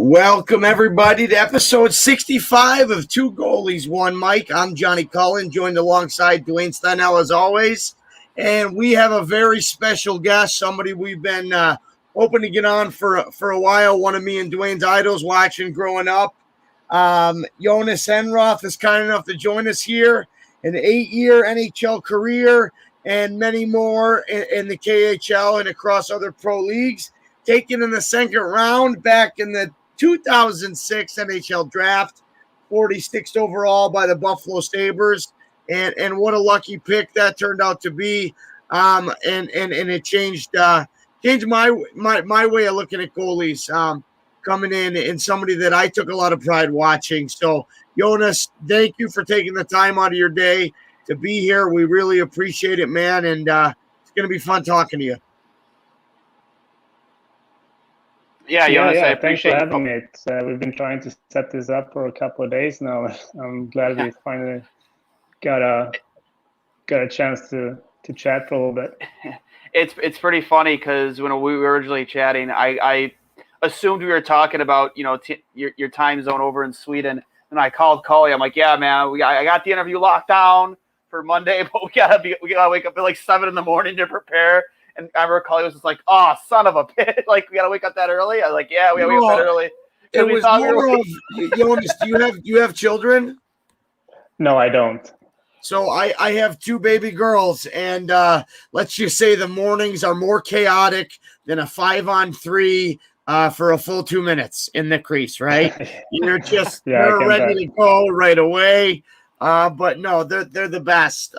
Welcome, everybody, to episode 65 of Two Goalies, One Mic. I'm Johnny Cullen, joined alongside Duane Enroth, as always. And we have a very special guest, somebody we've been hoping to get on for a while, one of me and Duane's idols watching growing up. Jhonas Enroth is kind enough to join us here. An 8-year NHL career and many more in the KHL and across other pro leagues. Taken in the second round back in the 2006 NHL draft, 46th overall by the Buffalo Sabres, and what a lucky pick that turned out to be. And it changed my way of looking at goalies coming in, and somebody that I took a lot of pride watching. So, Jhonas, thank you for taking the time out of your day to be here. We really appreciate it, man, and it's going to be fun talking to you. Yeah, Jhonas, I thanks for appreciate having me. We've been trying to set this up for a couple of days now. I'm glad we finally got a chance to chat for a little bit. It's pretty funny because when we were originally chatting, I assumed we were talking about your time zone over in Sweden, and I called Cully. I'm like, yeah, man, I got the interview locked down for Monday, but we gotta wake up at like 7 a.m. to prepare. And I remember Cully was just like, "Oh, son of a bitch! Like we gotta wake up that early." I was like, "Yeah, we gotta wake up that early." It was more of, Jonas, do you have children? No, I don't. So I have 2 baby girls, and let's just say the mornings are more chaotic than a 5-on-3 for a full 2 minutes in the crease, right? You're just they're ready to go right away. But no, they're the best.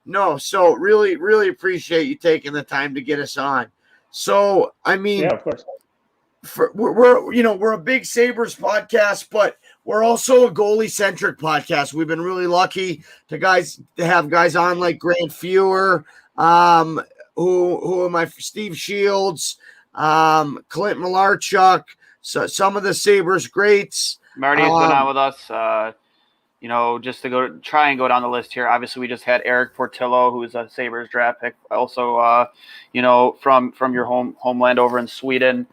No, so really, really appreciate you taking the time to get us on. So, I mean, yeah, of course. We're a big Sabres podcast, but we're also a goalie-centric podcast. We've been really lucky to have guys on like Grant Fuhr, who are my Steve Shields, Clint Malarchuk, so some of the Sabres greats. Marty has been on with us. Just to try and go down the list here. Obviously, we just had Eric Portillo, who's a Sabres draft pick. Also, from your homeland over in Sweden.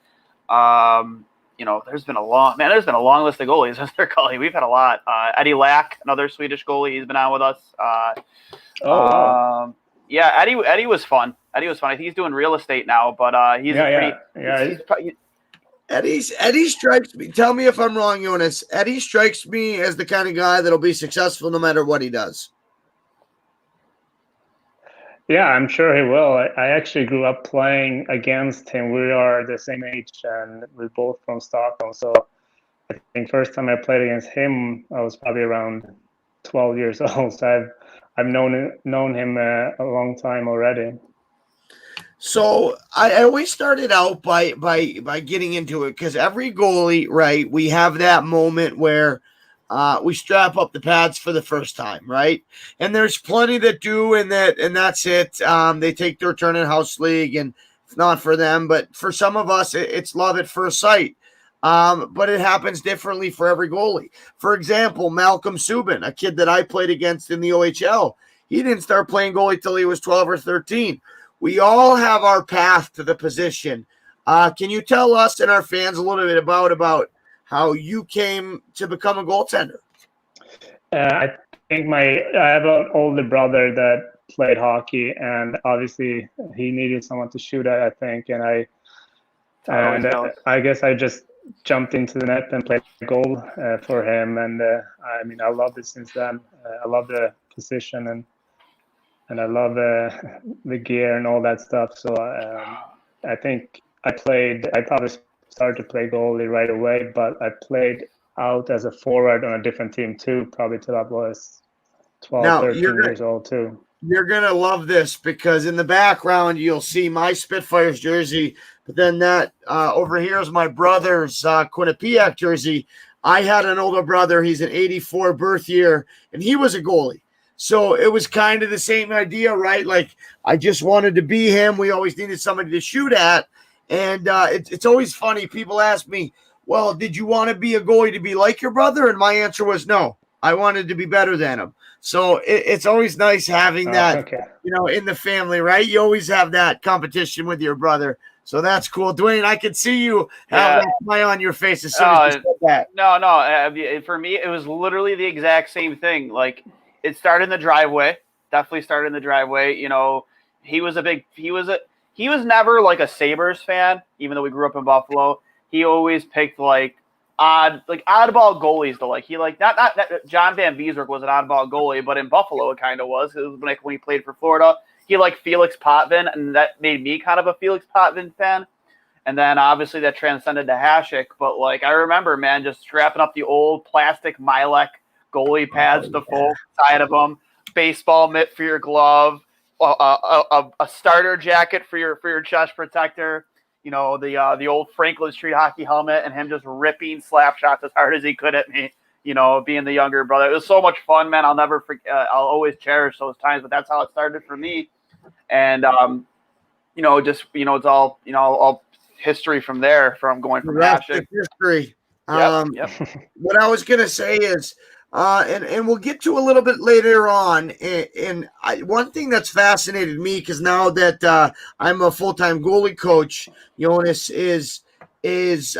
There's been a long list of goalies, as they're calling. We've had a lot. Eddie Lack, another Swedish goalie, he's been on with us. Wow. Yeah, Eddie was fun. I think he's doing real estate now, but he's Eddie strikes me. Tell me if I'm wrong, Jhonas. Eddie strikes me as the kind of guy that'll be successful no matter what he does. Yeah, I'm sure he will. I actually grew up playing against him. We are the same age, and we're both from Stockholm. So I think first time I played against him, I was probably around 12 years old. So I've known him a long time already. So I always started out by getting into it because every goalie, right, we have that moment where we strap up the pads for the first time, right? And there's plenty that do, and that's it. They take their turn in house league, and it's not for them. But for some of us, it's love at first sight. But it happens differently for every goalie. For example, Malcolm Subban, a kid that I played against in the OHL, he didn't start playing goalie till he was 12 or 13. We all have our path to the position. Can you tell us and our fans a little bit about how you came to become a goaltender? I think I have an older brother that played hockey, and obviously he needed someone to shoot at, I think. And I guess I just jumped into the net and played goal for him. And I loved it since then. I love the position and I love the gear and all that stuff. So I think I probably started to play goalie right away, but I played out as a forward on a different team too, probably till I was 13 years old too. You're going to love this because in the background, you'll see my Spitfires jersey, but then that over here is my brother's Quinnipiac jersey. I had an older brother. He's an 84 birth year, and he was a goalie. So it was kind of the same idea, right? Like I just wanted to be him. We always needed somebody to shoot at. And it's always funny. People ask me, well, did you want to be a goalie to be like your brother? And my answer was no. I wanted to be better than him. So it's always nice having that, in the family, right? You always have that competition with your brother. So that's cool. Dwayne, I could see you have that smile on your face as soon as you said that. I could see you have that smile on your face as soon as you said that. No. For me, it was literally the exact same thing. Like, it started in the driveway. Definitely started in the driveway. You know, he was never like a Sabres fan, even though we grew up in Buffalo. He always picked oddball goalies to like. He not John Van Beesbroek was an oddball goalie, but in Buffalo it kind of was. It was like when he played for Florida. He liked Felix Potvin, and that made me kind of a Felix Potvin fan. And then obviously that transcended to Hasek. But like I remember, man, just strapping up the old plastic Milek goalie pads to full side of them, baseball mitt for your glove, a starter jacket for your chest protector. You know, the old Franklin Street hockey helmet, and him just ripping slap shots as hard as he could at me. You know, being the younger brother, it was so much fun, man. I'll never forget. I'll always cherish those times. But that's how it started for me. And it's all history from there. From going from Hasek. History. Yep. What I was gonna say is, and we'll get to a little bit later on. And one thing that's fascinated me, because now that I'm a full-time goalie coach, Jhonas, is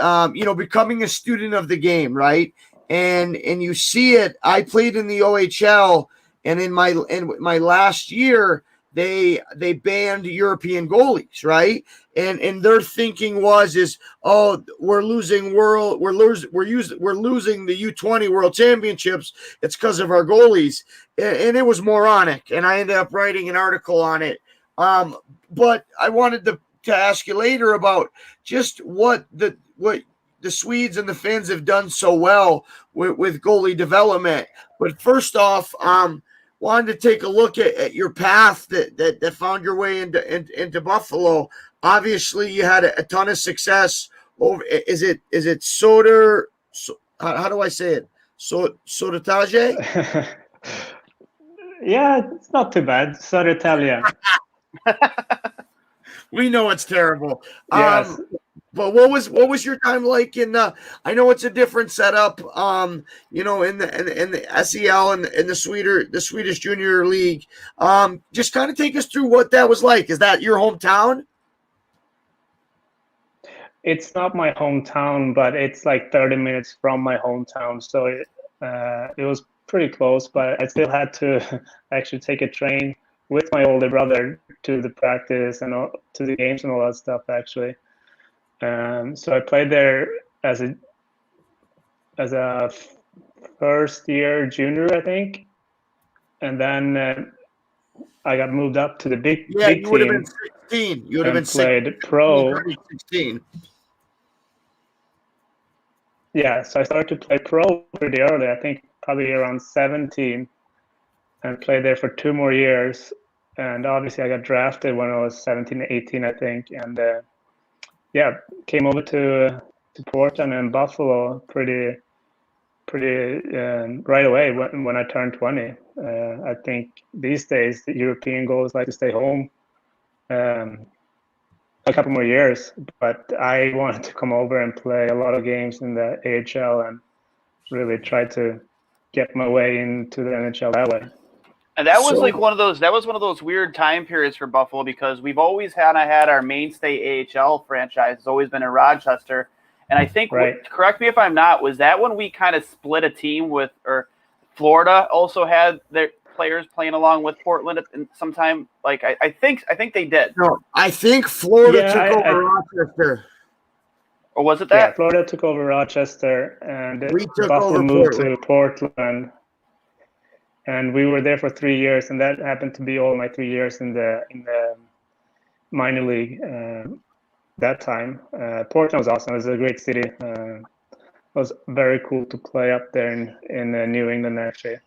becoming a student of the game, right? And you see it. I played in the OHL, and in my last year, they banned European goalies, right? And their thinking we're losing the U20 World Championships. It's because of our goalies, and it was moronic. And I ended up writing an article on it. But I wanted to ask you later about just what the Swedes and the Finns have done so well with goalie development. But first off, wanted to take a look at your path that found your way into Buffalo. Obviously, you had a ton of success over. Is it Soder? How do I say it? Sodertage? Yeah, it's not too bad. Sodertage. We know it's terrible. Yes. But what was your time like in I know it's a different setup, in the SEL and the Swedish Junior League. Just kind of take us through what that was like. Is that your hometown? It's not my hometown, but it's like 30 minutes from my hometown, so it was pretty close. But I still had to actually take a train with my older brother to the practice and to the games and all that stuff, actually. So I played there as a first year junior, I think, and then I got moved up to the big you team. Would have been 16. You would have been played pro. 16. Yeah, so I started to play pro pretty early. I think probably around 17, and played there for 2 more years. And obviously, I got drafted when I was 17, 18, I think, and. Came over to Portland and Buffalo pretty right away when I turned 20. I think these days the European goalies like to stay home a couple more years, but I wanted to come over and play a lot of games in the AHL and really try to get my way into the NHL that way. And that was one of those weird time periods for Buffalo, because we've always had our mainstay AHL franchise has always been in Rochester. And I think, correct me if I'm not, was that when we kind of split a team with, or Florida also had their players playing along with Portland at some time? Like, I think they did. No, I think Florida took over Rochester. Or was it that? Yeah, Florida took over Rochester, and Buffalo moved to Portland. And we were there for 3 years, and that happened to be all my 3 years in the minor league that time. Portland was awesome. It was a great city. It was very cool to play up there in New England, actually.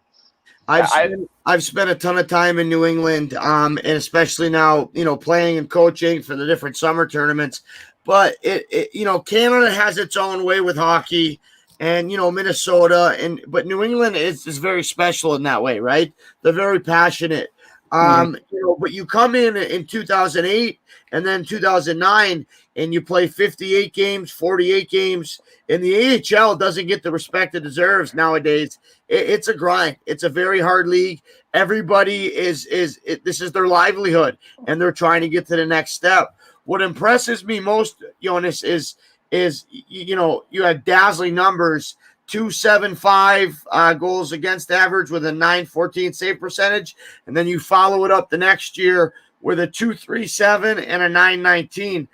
I've spent a ton of time in New England, and especially now, playing and coaching for the different summer tournaments. But Canada has its own way with hockey. And Minnesota, but New England is very special in that way, right? They're very passionate. But you come in 2008 and then 2009, and you play 58 games, 48 games, and the AHL doesn't get the respect it deserves nowadays. It's a grind. It's a very hard league. Everybody this is their livelihood, and they're trying to get to the next step. what impresses me most, Jhonas, is you had dazzling numbers. 275 goals against average with a 914 save percentage, and then you follow it up the next year with a 237 and a 919.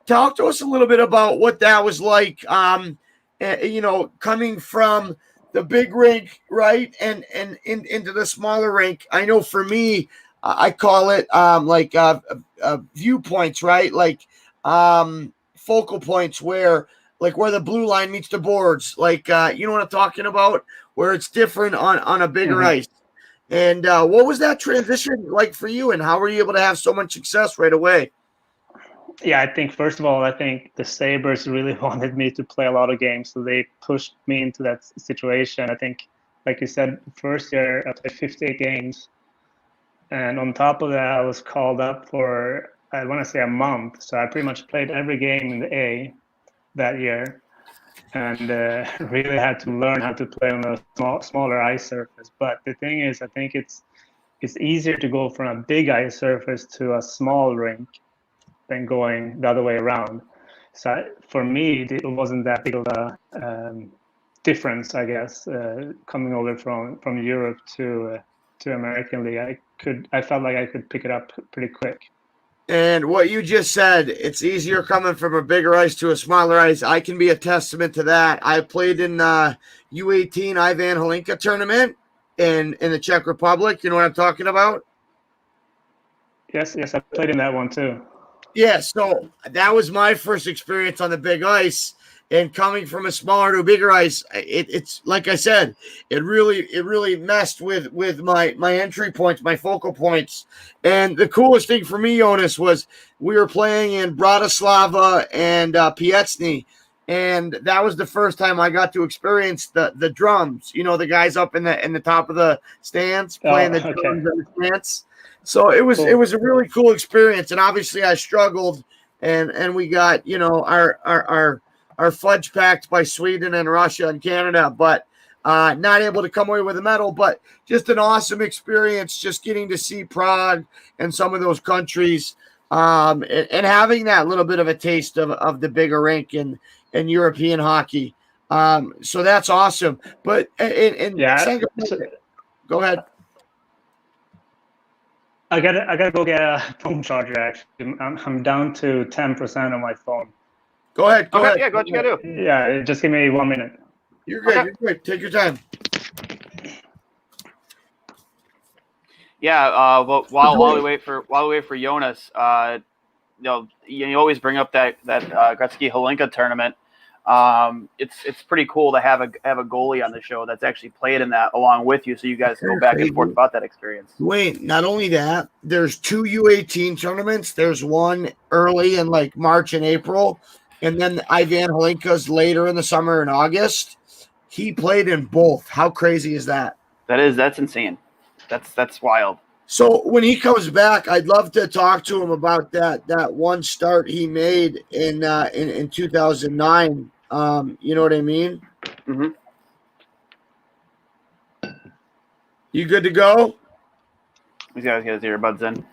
Talk to us a little bit about what that was like. Coming from the big rink, right, and into the smaller rink. I know for me, I call it viewpoints, right, like focal points where the blue line meets the boards, you know what I'm talking about, where it's different on a bigger ice. And what was that transition like for you, and how were you able to have so much success right away? Yeah, I think first of all, I think the Sabres really wanted me to play a lot of games, so they pushed me into that situation. I think, like you said, first year I played 58 games, and on top of that, I was called up for, I want to say, a month. So I pretty much played every game in the A that year, and really had to learn how to play on a smaller ice surface. But the thing is, I think it's easier to go from a big ice surface to a small rink than going the other way around. So for me, it wasn't that big of a difference, I guess, coming over from Europe to American League. I felt like I could pick it up pretty quick. And what you just said, it's easier coming from a bigger ice to a smaller ice. I can be a testament to that. I played in U18 Ivan Holinka tournament in the Czech Republic. You know what I'm talking about? Yes, I played in that one too. Yeah, so that was my first experience on the big ice, and coming from a smaller to a bigger ice, it's like I said, it really messed with my entry points, my focal points. And the coolest thing for me, Jhonas, was we were playing in Bratislava and Piecny, and that was the first time I got to experience the drums. You know, the guys up in the top of the stands playing the drums in the stands. So it was a really cool experience, and obviously I struggled, and we got our fudge packed by Sweden and Russia and Canada, but not able to come away with a medal. But just an awesome experience, just getting to see Prague and some of those countries, and having that little bit of a taste of the bigger rink in European hockey. So that's awesome. But go ahead. I gotta go get a phone charger. Actually, I'm down to 10% on my phone. Go ahead. Go ahead. Yeah, go what you gotta do. Yeah, just give me 1 minute. You're good. Okay. You're good. Take your time. Yeah. But while we wait for Jhonas, you always bring up that Gretzky Holinka tournament. It's pretty cool to have a goalie on the show that's actually played in that along with you, so you guys can go back and forth about that experience. Wait, not only that, there's 2 U18 tournaments. There's one early in like March and April, and then Ivan Holinka's later in the summer in August. He played in both. How crazy is that? That's insane. That's wild. So when he comes back, I'd love to talk to him about that one start he made in 2009. You know what I mean? Mm-hmm. You good to go? He's got to get his earbuds in.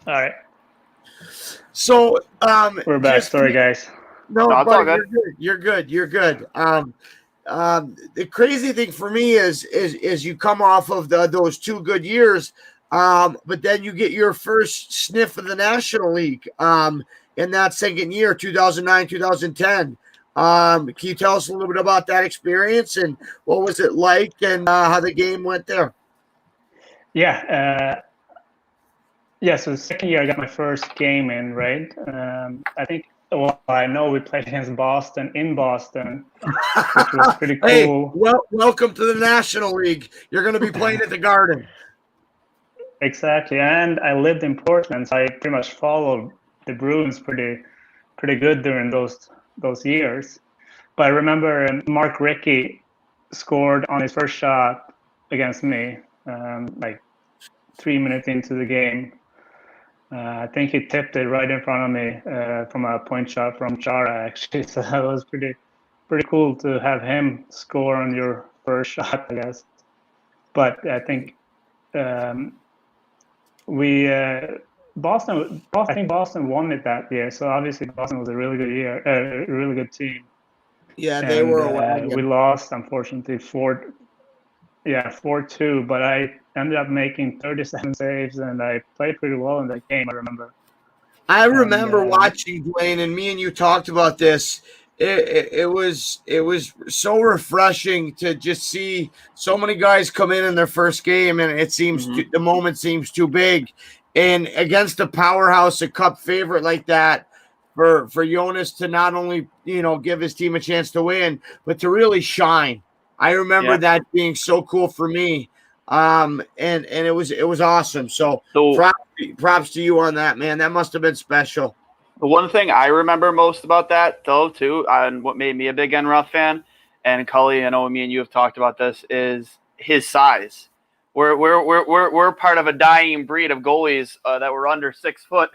All right. So we're back. Sorry, guys. No, but you're good. You're good. The crazy thing for me is you come off of those 2 good years, but then you get your first sniff of the National League in that second year, 2009, 2010. Can you tell us a little bit about that experience and what was it like and how the game went there? Yeah. So the second year I got my first game in, right? I think. Well, I know we played against Boston in Boston, which was pretty cool. Hey, welcome to the National League. You're going to be playing at the Garden. Exactly, and I lived in Portland, so I pretty much followed the Bruins pretty good during those years. But I remember Mark Rickey scored on his first shot against me, like 3 minutes into the game. I think he tipped it right in front of me from a point shot from Chara, actually. So that was pretty cool to have him score on your first shot, I guess. But I think we Boston. I think Boston won it that year. So obviously Boston was a really good year, a really good team. Yeah, they were a wagon. We lost, unfortunately, 4-2. But I ended up making 37 saves, and I played pretty well in that game. I remember. I remember watching, Duane, and me and you talked about this. It was so refreshing to just see so many guys come in their first game, and it seems the moment seems too big. And against a powerhouse, a cup favorite like that, for Jhonas to not only give his team a chance to win, but to really shine. I remember that being so cool for me. And it was awesome. So props to you on that, man. That must have been special. The one thing I remember most about that, though, too, and what made me a big Enroth fan, and Cully, I know me and you have talked about this, is his size. We're part of a dying breed of goalies that were under 6 foot.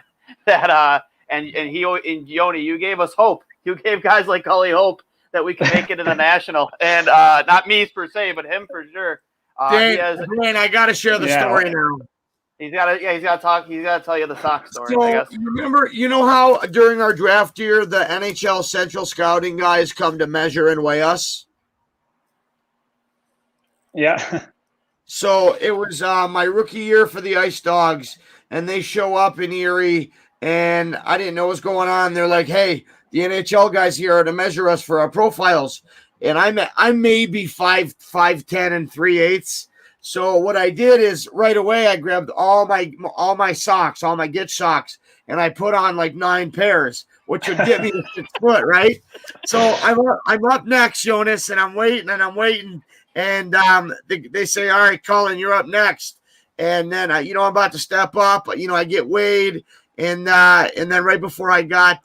That and Yoni, you gave us hope. You gave guys like Cully hope that we can make it in the national, and not me per se, but him for sure. Duane, I got to share the story now. He's got to tell you the sock story. So, I guess. Remember, how during our draft year, the NHL Central Scouting guys come to measure and weigh us? Yeah. So it was my rookie year for the Ice Dogs, and they show up in Erie, and I didn't know what's going on. They're like, "Hey, the NHL guys here are to measure us for our profiles," and I may be 5'10" and 3/8. So what I did is right away I grabbed all my socks, all my Gitch socks, and I put on like 9 pairs, which would get me to 6 foot, right? So I'm up next, Jhonas, and I'm waiting. And they say, "All right, Cullen, you're up next." And then I'm about to step up. I get weighed, and then right before I got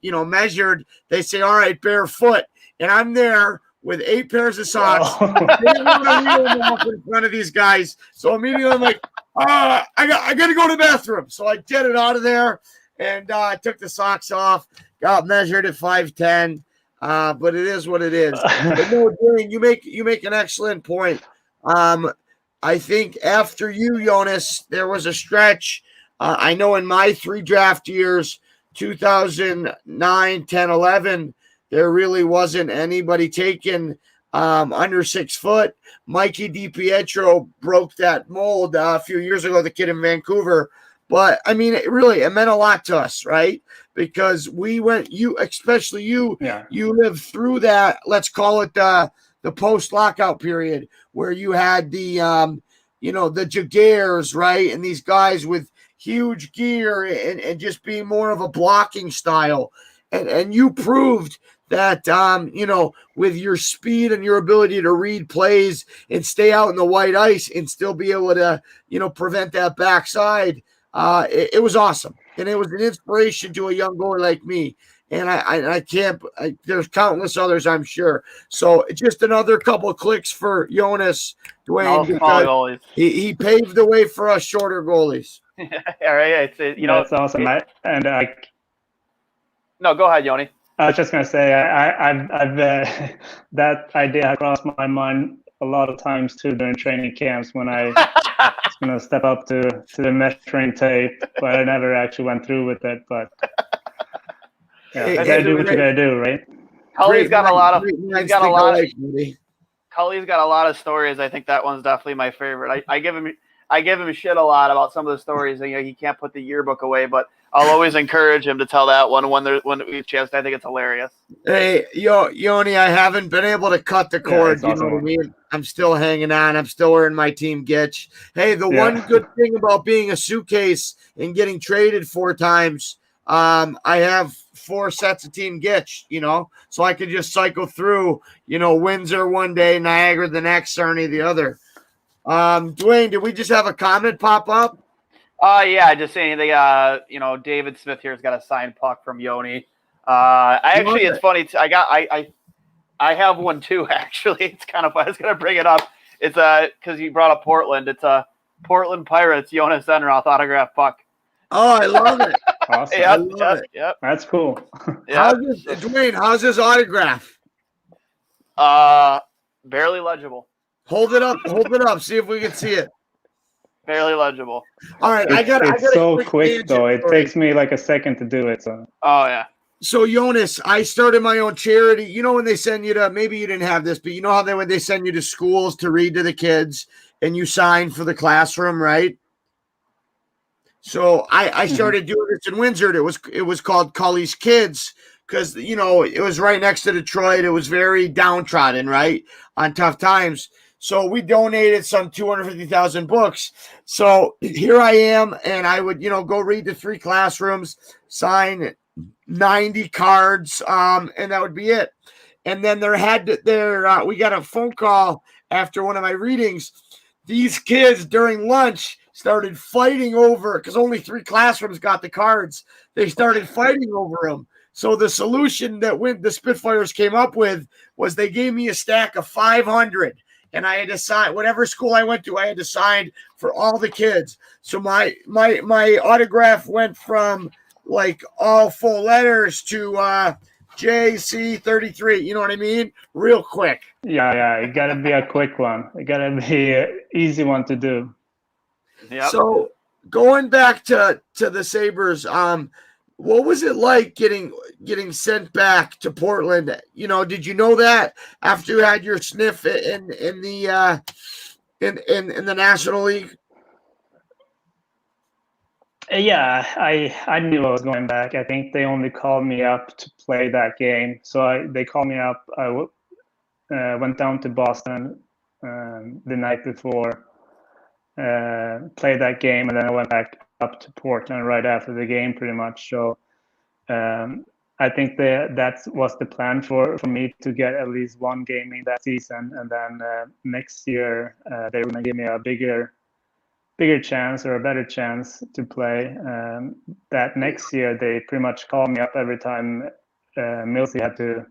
measured, they say, "All right, barefoot," and I'm there with 8 pairs of socks. They didn't want to reel them off in front of these guys, so immediately I'm like, I got to go to the bathroom. So I get it out of there, and I took the socks off, got measured at 5'10". But it is what it is. But no, Duane, you make an excellent point. I think after you, Jhonas, there was a stretch. I know in my 3 draft years, 2009, 10, 11, there really wasn't anybody taken under 6 foot. Mikey DiPietro broke that mold a few years ago, the kid in Vancouver. But I mean, it meant a lot to us, right? Because we went, especially you lived through that. Let's call it the post-lockout period, where you had the the Jaguars, right, and these guys with huge gear and just being more of a blocking style, and you proved that with your speed and your ability to read plays and stay out in the white ice and still be able to prevent that backside. It was awesome, and it was an inspiration to a young goalie like me. And I can't. There's countless others, I'm sure. So just another couple of clicks for Jhonas, Duane, because he paved the way for us shorter goalies. All right, that's awesome. No, go ahead, Yoni. I was just gonna say I've that idea crossed my mind a lot of times too during training camps when I was step up to the measuring tape, but I never actually went through with it. But you gotta do what you gotta do, right? Cully's got a lot of stories. I think that one's definitely my favorite. I give him shit a lot about some of the stories. And, he can't put the yearbook away, but I'll always encourage him to tell that one when we chance. I think it's hilarious. Hey, Yoni, I haven't been able to cut the cord. You know what I mean? I'm still hanging on. I'm still wearing my team Gitch. Hey, the one good thing about being a suitcase and getting traded 4 times, I have 4 sets of team Gitch, so I could just cycle through, Windsor one day, Niagara the next, Sarnia the other. Duane, did we just have a comment pop up? Yeah, just saying David Smith here has got a signed puck from Yoni. It's funny. I have one too. Actually, it's kind of fun. I was gonna bring it up. It's because you brought up Portland. It's a Portland Pirates Jhonas Enroth autograph puck. Oh, I love it. Awesome. Yep. That's cool. Duane, how's his autograph? Barely legible. Hold it up. See if we can see it. Barely legible. All right, I got It's a so quick tangent though. It for you. takes me like a second to do it. So Oh yeah. So Jonas, I started my own charity. You know when they send you to, maybe you didn't have this, but you know how when they send you to schools to read to the kids and you sign for the classroom, right? So I started doing this in Windsor. It was called Cully's Kids because it was right next to Detroit. It was very downtrodden, right, on tough times. So we donated some 250,000 books. So here I am, and I would go read to 3 classrooms, sign 90 cards, and that would be it. And then we got a phone call after one of my readings. These kids during lunch started fighting over, because only 3 classrooms got the cards. They started fighting over them. So the solution that the Spitfires came up with was they gave me a stack of 500, and I had to sign whatever school I went to. I had to sign for all the kids. So my autograph went from like all full letters to JC33. You know what I mean? Real quick. yeah, it gotta be a quick one. It gotta be an easy one to do. Yep. So going back to the Sabres, what was it like getting sent back to Portland? Did you know that after you had your sniff in the National League? Yeah, I knew I was going back. I think they only called me up to play that game. So they called me up. I went down to Boston the night before, played that game, and then I went back up to Portland right after the game, pretty much. So I think that was the plan for me to get at least one game in that season, and then next year they were going to give me a bigger chance or a better chance to play. That next year they pretty much called me up every time Millsy had to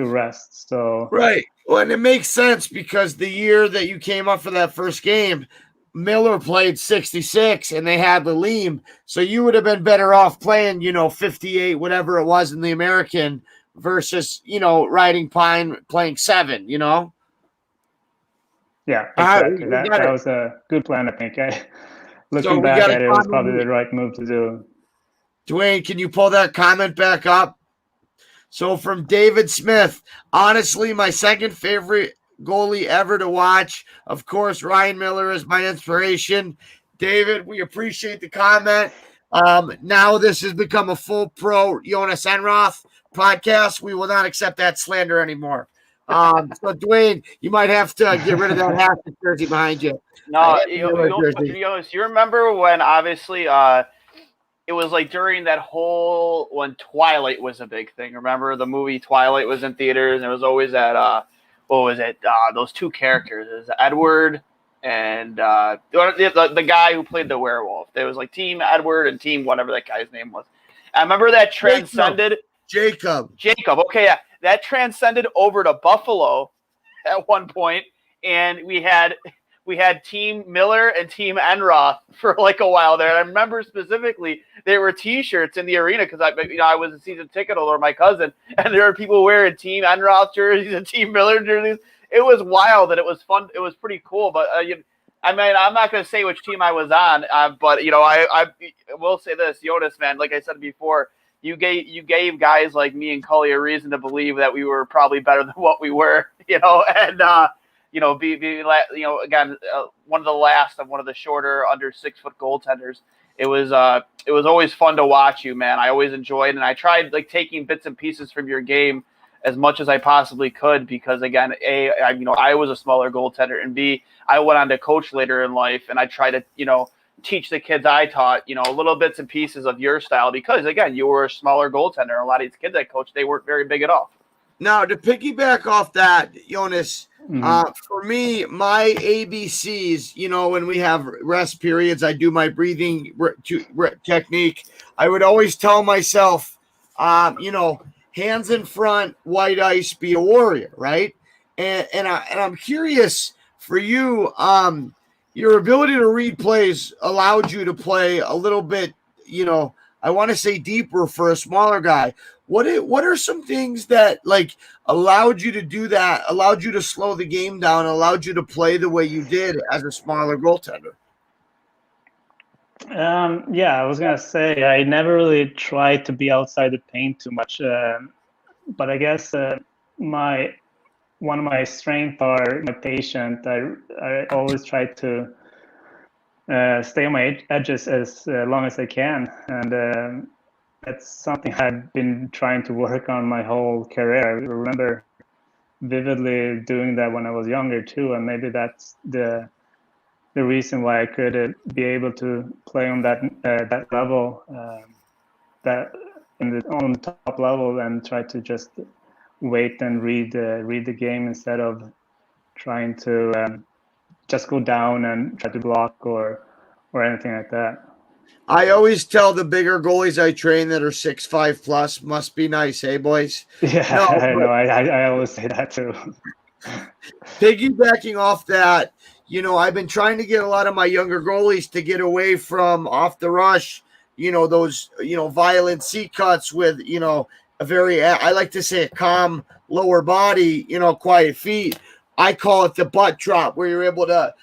rest. So right. Well, and it makes sense because the year that you came up for that first game, Miller played 66 and they had Lalim. So you would have been better off playing, 58, whatever it was in the American versus, riding Pine playing 7, Yeah, exactly. That was a good plan, I think. Looking back at it, was probably the right move to do. Duane, can you pull that comment back up? So from David Smith, honestly, my second favorite goalie ever to watch. Of course, Ryan Miller is my inspiration. David, we appreciate the comment. Now this has become a full pro Jhonas Enroth podcast. We will not accept that slander anymore. So Duane, you might have to get rid of that half jersey behind you. No, you remember when obviously it was like during that whole when Twilight was a big thing. Remember the movie Twilight was in theaters, and it was always that what was it? Those 2 characters, it was Edward and the guy who played the werewolf. There was like Team Edward and Team whatever that guy's name was. I remember that transcended Jacob. Okay, yeah, that transcended over to Buffalo at one point, and we had Team Miller and Team Enroth for like a while there. And I remember specifically there were T-shirts in the arena because I was a season ticket holder, my cousin, and there were people wearing Team Enroth jerseys and Team Miller jerseys. It was wild and it was fun. It was pretty cool. But I'm not going to say which team I was on, but I will say this, Jonas, man. Like I said before, you gave guys like me and Cully a reason to believe that we were probably better than what we were, and. Again, one of the last of one of the shorter under 6 foot goaltenders. It was always fun to watch you, man. I always enjoyed, and I tried like taking bits and pieces from your game as much as I possibly could because again, I was a smaller goaltender, and B, I went on to coach later in life, and I tried to teach the kids I taught little bits and pieces of your style because again, you were a smaller goaltender. A lot of these kids I coached, they weren't very big at all. Now to piggyback off that, Jonas. For me, my ABCs, when we have rest periods, I do my breathing technique. I would always tell myself, hands in front, white ice, be a warrior, right? And I'm curious for you, your ability to read plays allowed you to play a little bit, I want to say deeper for a smaller guy. What are some things that like allowed you to do that, allowed you to slow the game down, allowed you to play the way you did as a smaller goaltender? Yeah, I was gonna say I never really tried to be outside the paint too much, but I guess my one of my strengths are my patient. I always try to stay on my edges as long as I can, and that's something I've been trying to work on my whole career. I remember vividly doing that when I was younger too, and maybe that's the reason why I could be able to play on that level, that on the top level, and try to just wait and read the game instead of trying to just go down and try to block or anything like that. I always tell the bigger goalies I train that are 6'5" plus, must be nice, hey boys. Yeah, No, I but know. I always say that too. piggybacking off that, I've been trying to get a lot of my younger goalies to get away from off the rush, those, violent C cuts with, a very, I like to say a calm lower body, quiet feet. I call it the butt drop, where you're able to,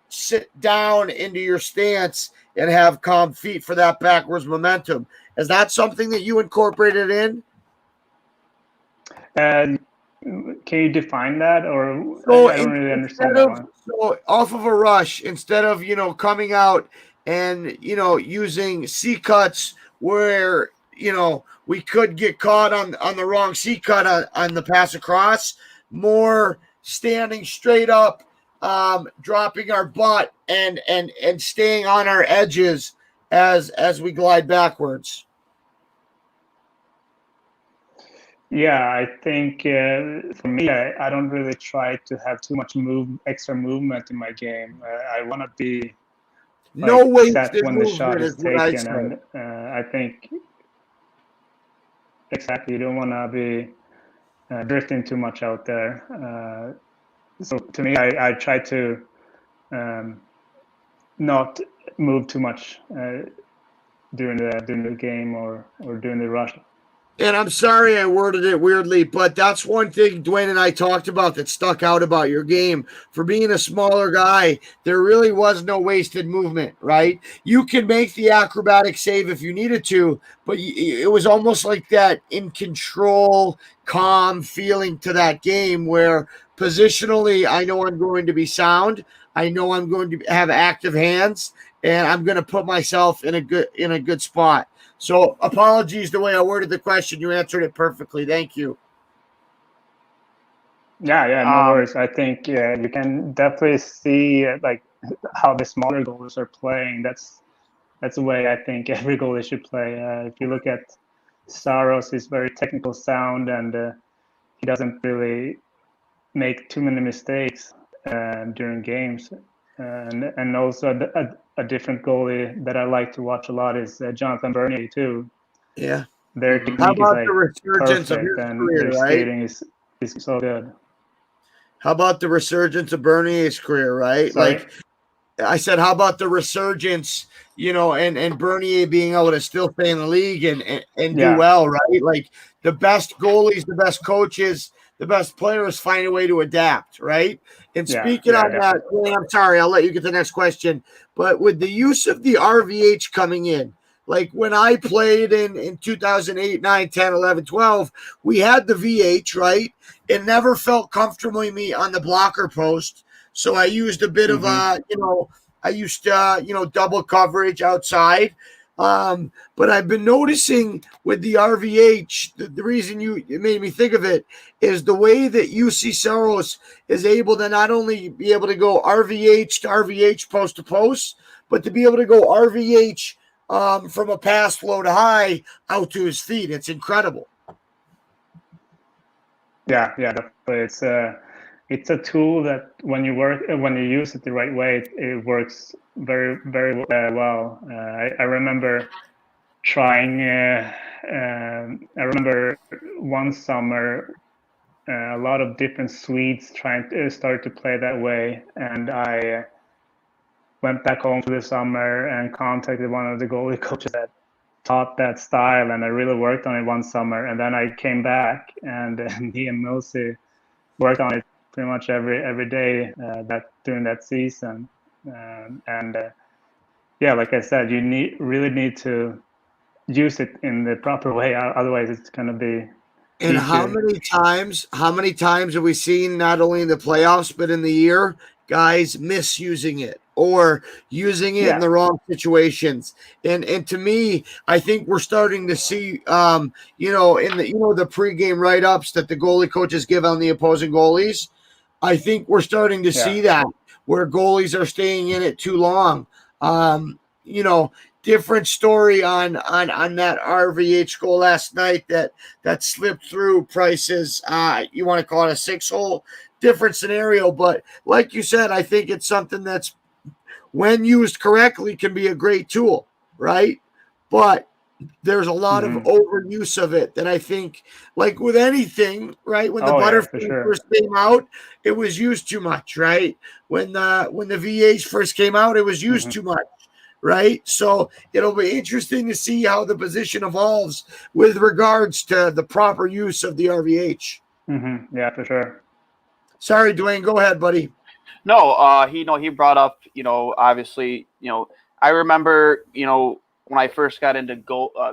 sit down into your stance and have calm feet for that backwards momentum. Is that something that you incorporated in? Uh, can you define that, or So I don't really understand instead that of one? off of a rush, instead of coming out and using C cuts where we could get caught on the wrong C cut on the pass across, more standing straight up, dropping our butt and staying on our edges as we glide backwards. Yeah, I think for me, I don't really try to have too much extra movement in my game. I want to be No like set wasted when the shot movement is is what I taken, say. and I think exactly you don't want to be drifting too much out there. So to me, I try to um, not move too much during the game or during the rush. And I'm sorry I worded it weirdly, but that's one thing Duane and I talked about that stuck out about your game. For being a smaller guy, there really was no wasted movement, right? You can make the acrobatic save if you needed to, but it was almost like that in control, calm feeling to that game where positionally, I know I'm going to be sound. I know I'm going to have active hands, and I'm going to put myself in a good spot. So apologies the way I worded the question. You answered it perfectly. Thank you. Yeah, no worries. I think you can definitely see like how the smaller goalies are playing. That's the way I think every goalie should play. If you look at Saros, he's very technical sound, and he doesn't really make too many mistakes during games. And also a different goalie that I like to watch a lot is Jonathan Bernier too. Yeah. Their How technique is about the like resurgence of perfect, his and career, their right? skating is so good. How about the resurgence of Bernier's career, right? Sorry. Like I said, how about the resurgence, and Bernier being able to still stay in the league and do Yeah, well, right? Like the best goalies, the best coaches, the best players find a way to adapt, right? And speaking yeah, on that, definitely. I'm sorry, I'll let you get the next question. But with the use of the RVH coming in, like when I played in 2008, 9, 10, 11, 12, we had the VH, right? It never felt comfortably me on the blocker post. So I used a bit of Hmm. I used double coverage outside. But I've been noticing with the RVH, the reason it made me think of it is the way that UC Saros is able to not only be able to go RVH to RVH post to post, but to be able to go RVH from a pass flow to high out to his feet. It's incredible. Yeah, definitely. It's a tool that when you use it the right way, it works very well. I remember trying. I remember one summer, a lot of different Swedes trying to start to play that way, and I went back home for the summer and contacted one of the goalie coaches that taught that style, and I really worked on it one summer. And then I came back, and me and Milsey worked on it pretty much every day that during that season, and yeah, like I said, you really need to use it in the proper way. Otherwise, it's going to be And easier. how many times have we seen not only in the playoffs but in the year guys misusing it or using it in Yeah. the wrong situations? And to me, I think we're starting to see in the pregame write-ups that the goalie coaches give on the opposing goalies. I think we're starting to Yeah. see that where goalies are staying in it too long. Um, you know, different story on that RVH goal last night that slipped through Price's. You want to call it a 6-hole? Different scenario, but like you said, I think it's something that's when used correctly can be a great tool, right? But there's a lot of Hmm. overuse of it that I think, like with anything, right? When the Oh yeah, for Butterfly sure. first came out, it was used too much, right? When the VH first came out, it was used Hmm. too much, right? So it'll be interesting to see how the position evolves with regards to the proper use of the RVH. Hmm. Yeah, for sure. Sorry, Duane, go ahead, buddy. No, he brought up, obviously, I remember, when I first got into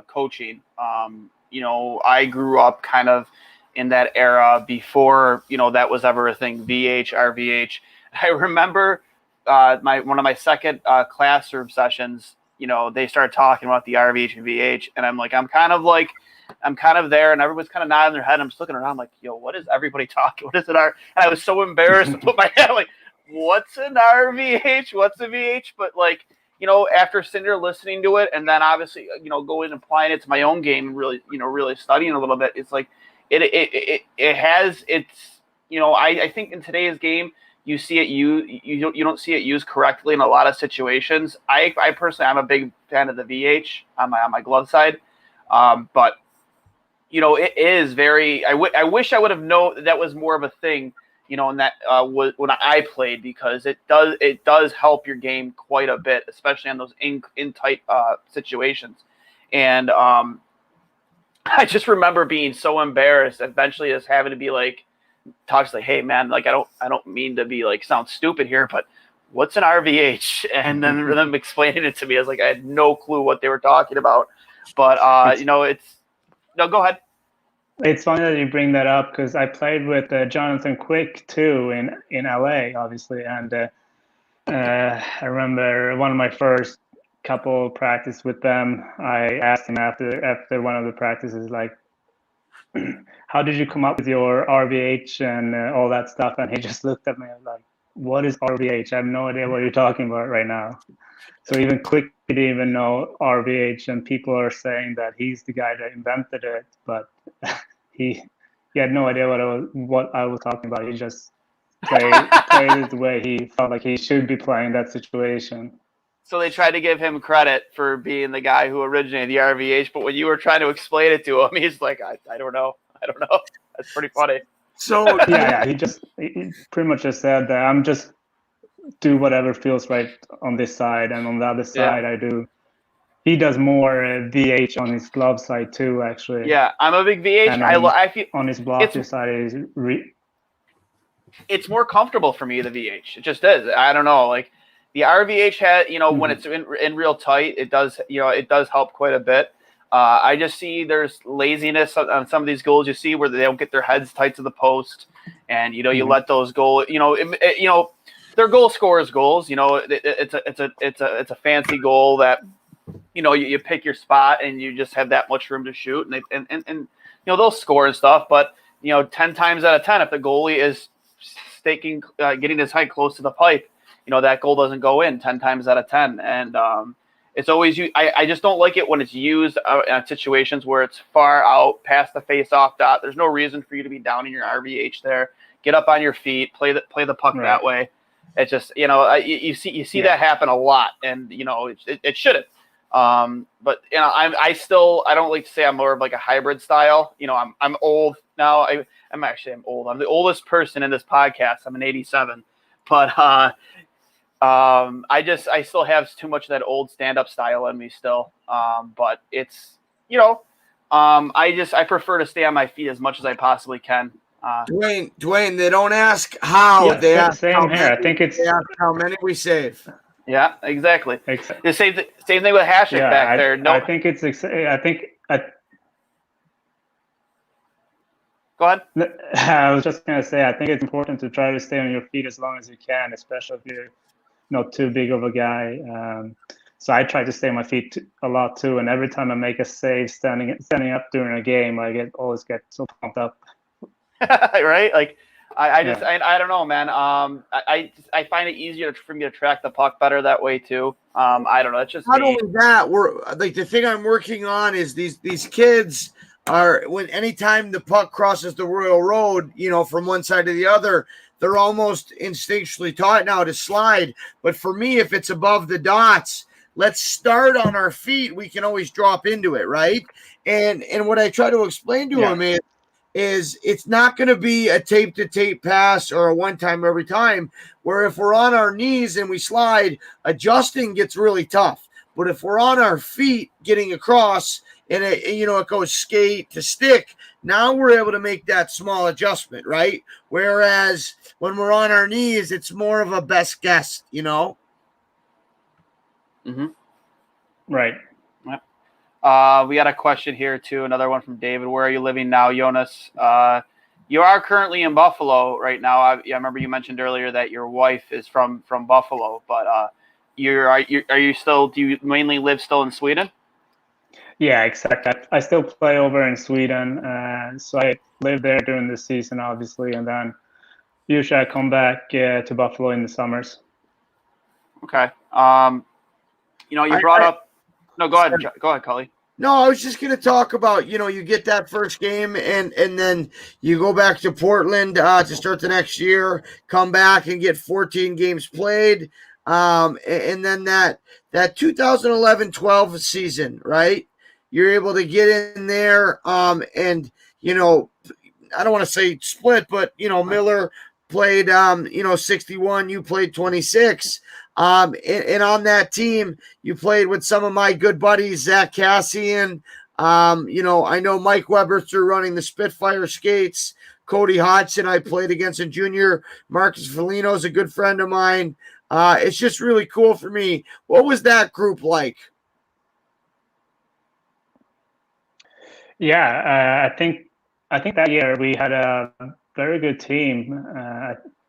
coaching, I grew up kind of in that era before, that was ever a thing, VH, RVH. I remember one of my second classroom sessions, they started talking about the RVH and VH, and I'm kind of there, and everyone's kind of nodding their head. I'm just looking around like, yo, what is everybody talking? What is it? And I was so embarrassed to put my head like, what's an RVH? What's a VH? But like, after sitting there listening to it, and then obviously, going and applying it to my own game and really, really studying a little bit, it's like it has its, I think in today's game, you see it you don't see it used correctly in a lot of situations. I personally, I'm a big fan of the VH on my glove side, but it is very. I wish I would have known that was more of a thing, and that was when I played, because it does help your game quite a bit, especially on those in tight situations. And I just remember being so embarrassed, eventually just having to be like, talk to like, hey man, like I don't mean to be like sound stupid here, but what's an RVH? And then them explaining it to me, I was like, I had no clue what they were talking about. But It's it's no, go ahead. it's funny that you bring that up because I played with Jonathan Quick too in LA, obviously, and I remember one of my first couple practice with them. I asked him after one of the practices, like, how did you come up with your RVH and all that stuff? And he just looked at me like, what is RVH? I have no idea what you're talking about right now. So even Quick didn't even know RVH, and people are saying that he's the guy that invented it, but he he had no idea what I was talking about. He just played it the way he felt like he should be playing that situation. So they tried to give him credit for being the guy who originated the RVH, but when you were trying to explain it to him, he's like, I don't know. I don't know. That's pretty funny. So Yeah, he pretty much just said that I'm just do whatever feels right on this side, and on the other Yeah. side I do. He does more VH on his glove side too, actually, Yeah, I'm a big VH. and I feel on his it's blocker side is it's more comfortable for me, the VH. It just is. I don't know. Like the RVH had, when it's in real tight, it does help quite a bit. I just see there's laziness on some of these goals. You see where they don't get their heads tight to the post, and you let those goal. They're goal scorers' goals. It's a fancy goal that you pick your spot and you just have that much room to shoot, and they'll score and stuff. But 10 times out of 10, if the goalie is getting his height close to the pipe, that goal doesn't go in 10 times out of 10. And it's always I just don't like it when it's used in situations where it's far out past the face-off dot. There's no reason for you to be down in your RVH there. Get up on your feet, play the puck Right. that way. It's just you see that happen a lot, and it shouldn't. But I don't like to say I'm more of like a hybrid style. I'm old now. I'm old. I'm the oldest person in this podcast. I'm an 87, but I still have too much of that old stand up style in me still. But it's I prefer to stay on my feet as much as I possibly can. Duane, they don't ask how, Yeah, they ask how same here. many. I think They ask how many we save. Yeah, exactly. Except, The same thing with Hasek back there. No, I think it's. go ahead. I was just gonna say, I think it's important to try to stay on your feet as long as you can, especially if you're not too big of a guy. So I try to stay on my feet a lot too, and every time I make a save standing up during a game, I always get so pumped up. Right? Like, I just Yeah. I don't know, man. I find it easier for me to track the puck better that way too. I don't know. It's just Not me. only that, we're like the thing I'm working on is these kids are when anytime the puck crosses the Royal Road, from one side to the other, they're almost instinctually taught now to slide. But for me, if it's above the dots, let's start on our feet. We can always drop into it, right? And what I try to explain to Yeah. him is it's not going to be a tape to tape pass or a one time every time, where if we're on our knees and we slide, adjusting gets really tough. But if we're on our feet getting across and it goes skate to stick, now we're able to make that small adjustment, right? Whereas when we're on our knees, it's more of a best guess, Mm-hmm. Right. We got a question here too. Another one from David. Where are you living now, Jhonas? You are currently in Buffalo right now. I remember you mentioned earlier that your wife is from Buffalo, but are you still? Do you mainly live still in Sweden? Yeah, exactly. I still play over in Sweden, so I live there during the season, obviously, and then usually I come back to Buffalo in the summers. Okay. You brought up. No, go ahead. Go ahead, Cully. No, I was just going to talk about, you get that first game and then you go back to Portland to start the next year, come back and get 14 games played. And then that 2011-12 season, right? You're able to get in there and, I don't want to say split, but, Miller played, 61, you played 26. And on that team, you played with some of my good buddies, Zach Cassian. I know Mike Weber through running the Spitfire skates. Cody Hodgson, I played against in junior. Marcus Foligno is a good friend of mine. It's just really cool for me. What was that group like? Yeah, I think that year we had a very good team.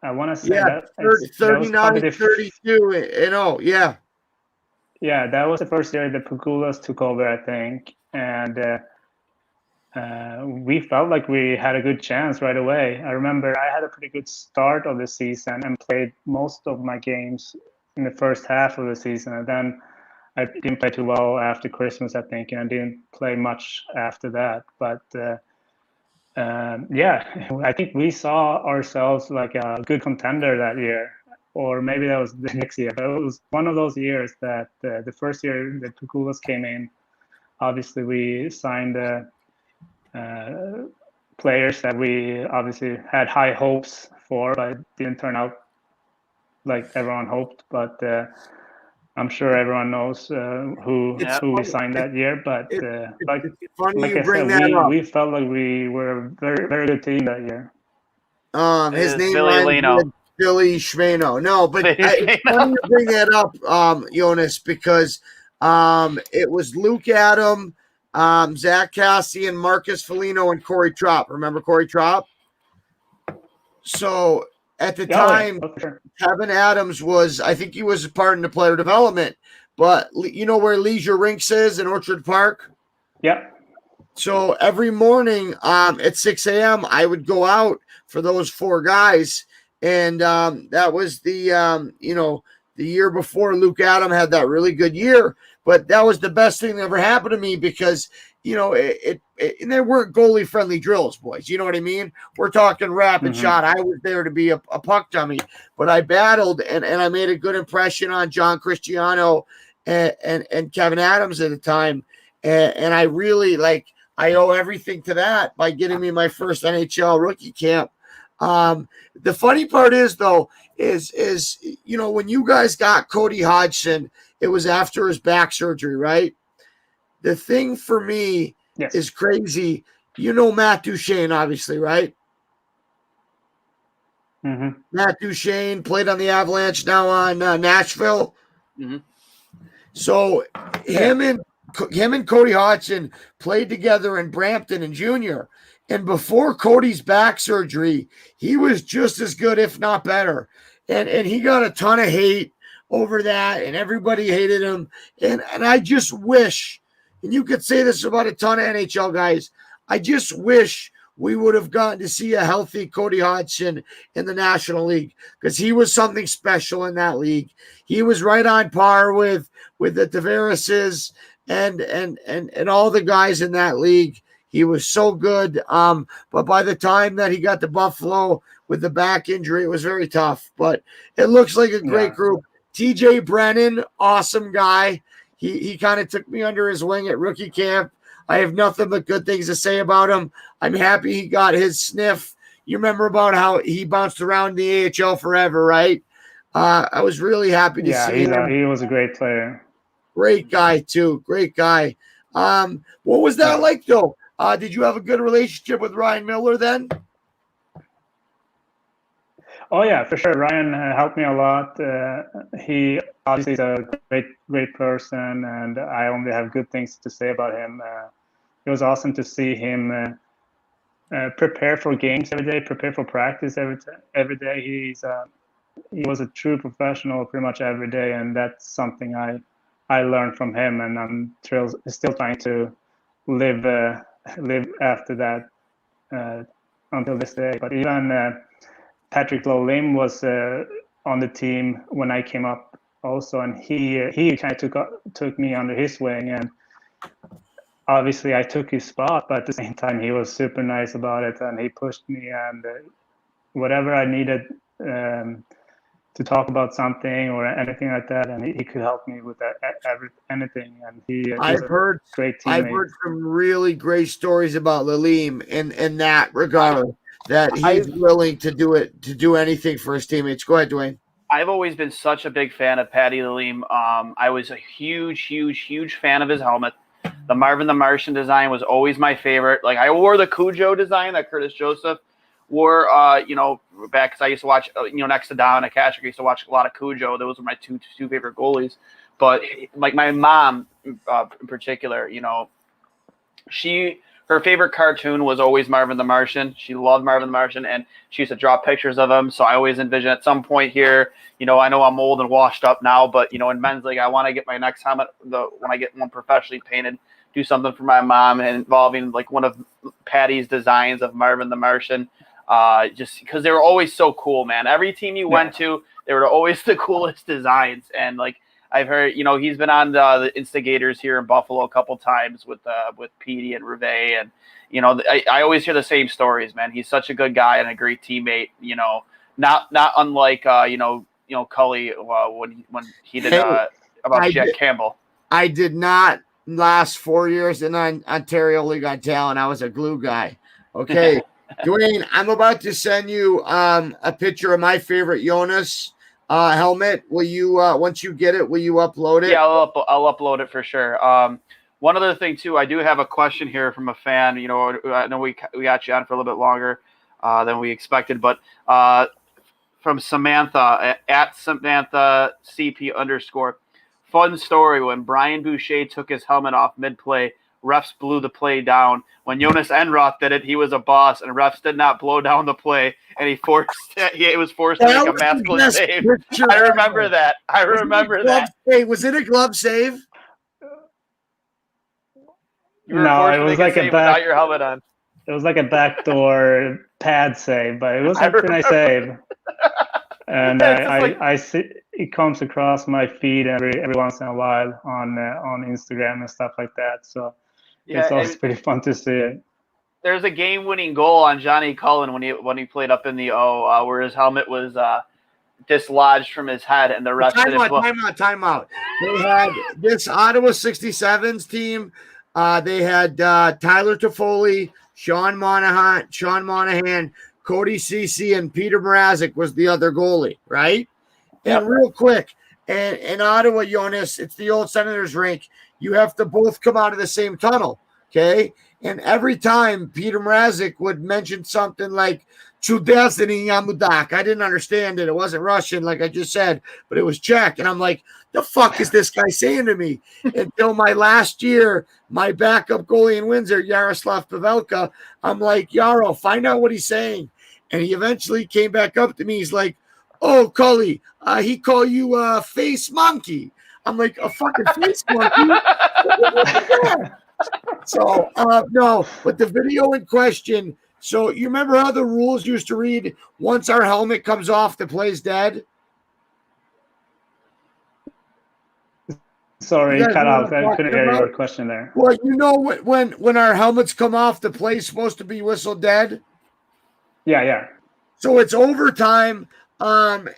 I want to say Yeah, that that was 39, probably 32, yeah. Yeah, that was the first year the Pagulas took over, I think, and we felt like we had a good chance right away. I remember I had a pretty good start of the season and played most of my games in the first half of the season, and then I didn't play too well after Christmas, I think, and I didn't play much after that. But yeah, I think we saw ourselves like a good contender that year, or maybe that was the next year. But it was one of those years that the first year the Pagulas came in. Obviously, we signed players that we obviously had high hopes for, but it didn't turn out like everyone hoped. But I'm sure everyone knows who we signed that year. But It's funny like you I bring said, that up. we felt like we were a very, very good team that year. His name Billy rhymes Leno. with Billy Schmano. No, but it's funny you bring that up, Jonas, because it was Luke Adam, Zach Cassian, Marcus Foligno, and Corey Trop. Remember Corey Trop? So at the time, Sure. Kevin Adams was, I think he was a part in the player development, but you know where Leisure Rinks is in Orchard Park? Yeah. So every morning at 6 a.m., I would go out for those four guys. And that was the year before Luke Adam had that really good year. But that was the best thing that ever happened to me because, and they weren't goalie friendly drills, boys. You know what I mean? We're talking rapid shot. I was there to be a puck dummy, but I battled and I made a good impression on John Cristiano and Kevin Adams at the time. And I really I owe everything to that by getting me my first NHL rookie camp. The funny part is though, is when you guys got Cody Hodgson, it was after his back surgery, right? The thing for me is crazy. You know Matt Duchene, obviously, right? Mm-hmm. Matt Duchene played on the Avalanche, now on Nashville. Mm-hmm. So him and Cody Hodgson played together in Brampton and junior. And before Cody's back surgery, he was just as good, if not better. And he got a ton of hate over that, and everybody hated him. And I just wish, and you could say this about a ton of NHL guys, I just wish we would have gotten to see a healthy Cody Hodgson in the National League, because he was something special in that league. He was right on par with the Tavarises and all the guys in that league. He was so good. But by the time that he got to Buffalo with the back injury, it was very tough. But it looks like a great group. TJ Brennan, awesome guy. He kind of took me under his wing at rookie camp. I have nothing but good things to say about him. I'm happy he got his sniff. You remember about how he bounced around the AHL forever, right? I was really happy to see him. He was a great player. Great guy, too. Great guy. What was that like, though? Did you have a good relationship with Ryan Miller then? Oh, yeah, for sure. Ryan helped me a lot. He obviously is a great person, and I only have good things to say about him. It was awesome to see him prepare for games every day, prepare for practice every day. He was a true professional pretty much every day, and that's something I learned from him, and I'm still trying to live after that until this day. But even Patrick Lim was on the team when I came up also, and he kind of took me under his wing, and obviously I took his spot, but at the same time he was super nice about it, and he pushed me, and whatever I needed to talk about something or anything like that, and he could help me with anything. And I've heard great teammate. I've heard some really great stories about Lalim in that regard, that he's willing to do anything for his teammates. Go ahead, Duane. I've always been such a big fan of Patty Lalim. I was a huge fan of his helmet. The Marvin the Martian design was always my favorite. Like, I wore the Cujo design that Curtis Joseph wore, back, because I used to watch, next to Don and Cash, I used to watch a lot of Cujo. Those were my two favorite goalies. But like my mom in particular, her favorite cartoon was always Marvin the Martian. She loved Marvin the Martian, and she used to draw pictures of him. So I always envision at some point here, I know I'm old and washed up now, but, in men's league, I want to get my next helmet, when I get one professionally painted, do something for my mom and involving like one of Patty's designs of Marvin the Martian. Just because they were always so cool, man. Every team you went to, they were always the coolest designs. And like, I've heard, he's been on the Instigators here in Buffalo a couple times with Petey and Rivet, and I always hear the same stories, man. He's such a good guy and a great teammate. Not unlike Cully when he did about Jet Campbell. I did not last 4 years in Ontario League on Talent. I was a glue guy. Okay, Duane, I'm about to send you a picture of my favorite Jhonas helmet. Will you once you get it, will you upload it? Yeah, I'll upload it for sure. One other thing too, I do have a question here from a fan. I know we got you on for a little bit longer than we expected, but from Samantha at Samantha CP_. Fun story: when Brian Boucher took his helmet off mid-play, refs blew the play down. When Jhonas Enroth did it, he was a boss, and refs did not blow down the play, and he was forced to make a masculine save. I remember that. Hey, was it a glove save? You were forced to make a save without your helmet on. It was like a backdoor pad save, but it was a pretty nice save. And I see it comes across my feed every once in a while on Instagram and stuff like that. So it's always pretty fun to see it. There's a game-winning goal on Johnny Cullen when he played up in the O, where his helmet was dislodged from his head, and the rest Time out. They had this Ottawa 67s team. They had Tyler Toffoli, Sean Monahan, Cody Ceci, and Peter Mrazek was the other goalie, right? And real quick, and in Ottawa, Jhonas, it's the old Senators rink. You have to both come out of the same tunnel, okay? And every time Peter Mrazek would mention something like Chudesny Yamudak. I didn't understand it. It wasn't Russian, like I just said, but it was Czech. And I'm like, the fuck is this guy saying to me? Until my last year, my backup goalie in Windsor, Yaroslav Pavelka, I'm like, Yaro, find out what he's saying. And he eventually came back up to me. He's like, oh, Cully, he call you a face monkey. I'm like, a fucking face monkey? So, no, but the video in question, so you remember how the rules used to read, once our helmet comes off, the play's dead? Sorry, you cut out. I couldn't hear your question there. Well, you know when our helmets come off, the play's supposed to be whistle dead? Yeah. So it's overtime, and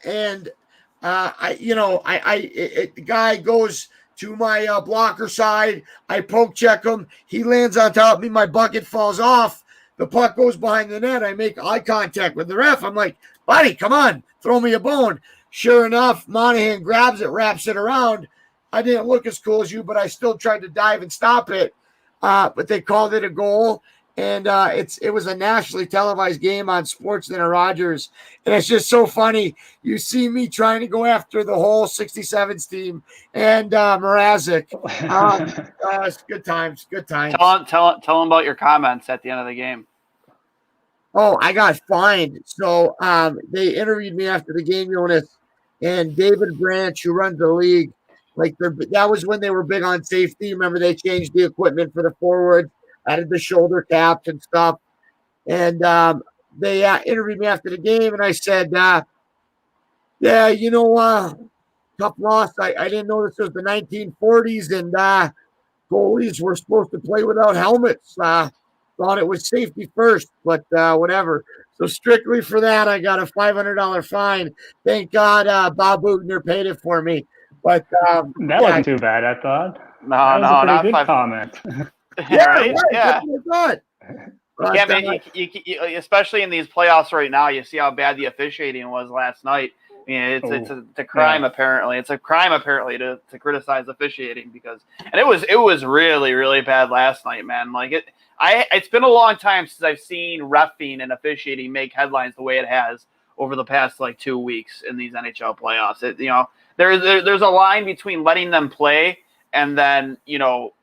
the guy goes to my blocker side. I poke check him. He lands on top of me. My bucket falls off. The puck goes behind the net. I make eye contact with the ref. I'm like, buddy, come on, throw me a bone. Sure enough, Monahan grabs it, wraps it around. I didn't look as cool as you, but I still tried to dive and stop it. But they called it a goal. And it was a nationally televised game on Sportsnet Rogers. And it's just so funny. You see me trying to go after the whole 67s team and Mrazek. It's good times. Tell them about your comments at the end of the game. Oh, I got fined. So they interviewed me after the game, Jhonas, and David Branch, who runs the league. That was when they were big on safety. Remember, they changed the equipment for the forwards, added the shoulder caps and stuff. And they interviewed me after the game, and I said, tough loss. I didn't know this was the 1940s, and goalies were supposed to play without helmets. Thought it was safety first, but whatever. So strictly for that, I got a $500 fine. Thank God Bob Bugner paid it for me. But that wasn't too bad, I thought. That was a pretty good comment. Right? Yeah. That's what I thought. But, man, you, especially in these playoffs right now, you see how bad the officiating was last night. I mean, it's a crime apparently. It's a crime apparently to criticize officiating and it was really, really bad last night, man. It's been a long time since I've seen reffing and officiating make headlines the way it has over the past 2 weeks in these NHL playoffs. There's a line between letting them play and then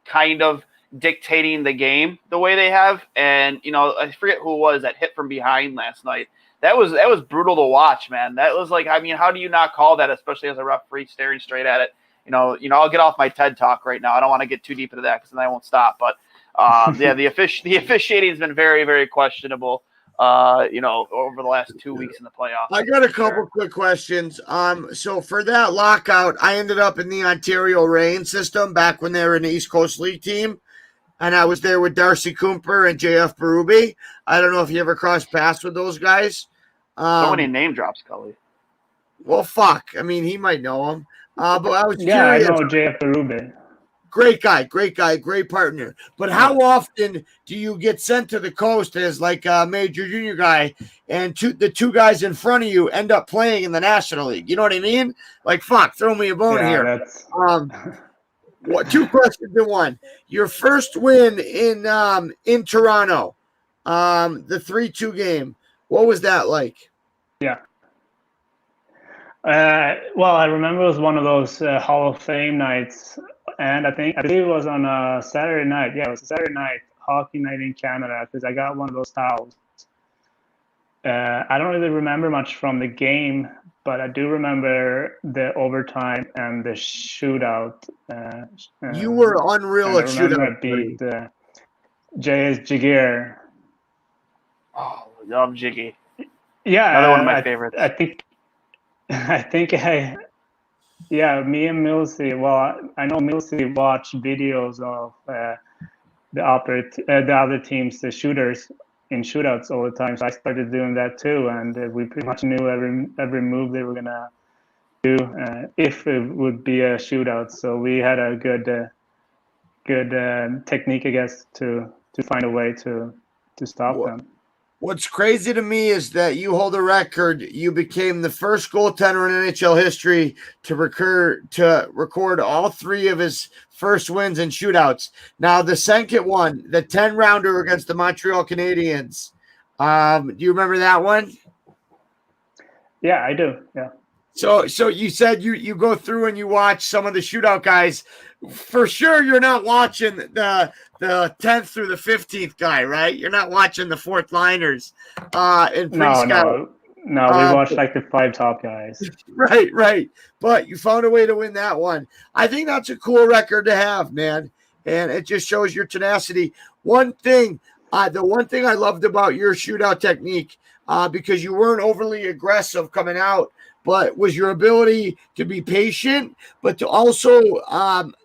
kind of dictating the game the way they have. And I forget who it was that hit from behind last night. That was brutal to watch, man. That was how do you not call that, especially as a referee staring straight at it? I'll get off my TED talk right now. I don't want to get too deep into that because then I won't stop. But the officiating has been very, very questionable. Over the last 2 weeks in the playoffs. I got a couple quick questions. So for that lockout, I ended up in the Ontario Reign system back when they were an East Coast League team. And I was there with Darcy Cooper and JF Berube. I don't know if you ever crossed paths with those guys. So many name drops, Cully. Well, fuck. I mean, he might know him. But I was curious. I know JF Berube. Great guy, great partner. But how often do you get sent to the coast as a major junior guy and the two guys in front of you end up playing in the National League? You know what I mean? Fuck, throw me a bone here. That's... Two questions in one. Your first win in Toronto, the 3-2 game. What was that like? Yeah. Well, I remember it was one of those Hall of Fame nights. And I believe it was on a Saturday night. Yeah, it was a Saturday night, hockey night in Canada, because I got one of those towels. I don't really remember much from the game, but I do remember the overtime and the shootout. You were unreal at shootout. I beat J.S. Jigger. Oh, I love Jiggy. Yeah, another one of my favorites. Me and Milsey. Well, I know Milsey watched videos of the other teams, the shooters in shootouts all the time. So I started doing that too, and we pretty much knew every move they were gonna do if it would be a shootout. So we had a good technique, I guess, to find a way to stop them. What's crazy to me is that you hold a record. You became the first goaltender in NHL history to record all three of his first wins in shootouts. Now, the second one, the 10-rounder against the Montreal Canadiens, Do you remember that one? Yeah, I do. Yeah. So you said you go through and you watch some of the shootout guys. For sure, you're not watching the 10th through the 15th guy, right? You're not watching the fourth liners in pre-scout. No. We watched like the 5 top guys. Right. But you found a way to win that one. I think that's a cool record to have, man. And it just shows your tenacity. The one thing I loved about your shootout technique, because you weren't overly aggressive coming out, but was your ability to be patient, but to also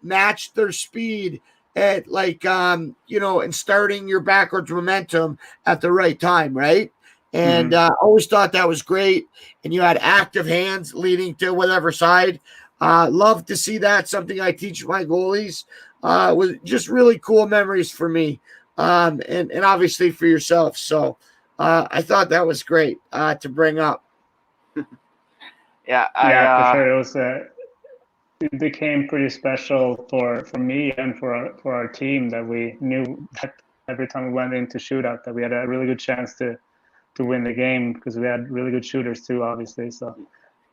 match their speed at and starting your backwards momentum at the right time, right? And always thought that was great. And you had active hands leading to whatever side. Love to see that. Something I teach my goalies. Was just really cool memories for me, and obviously for yourself. So I thought that was great to bring up. Yeah, for sure. It was. It became pretty special for me and for our team that we knew that every time we went into shootout that we had a really good chance to win the game because we had really good shooters too, obviously. So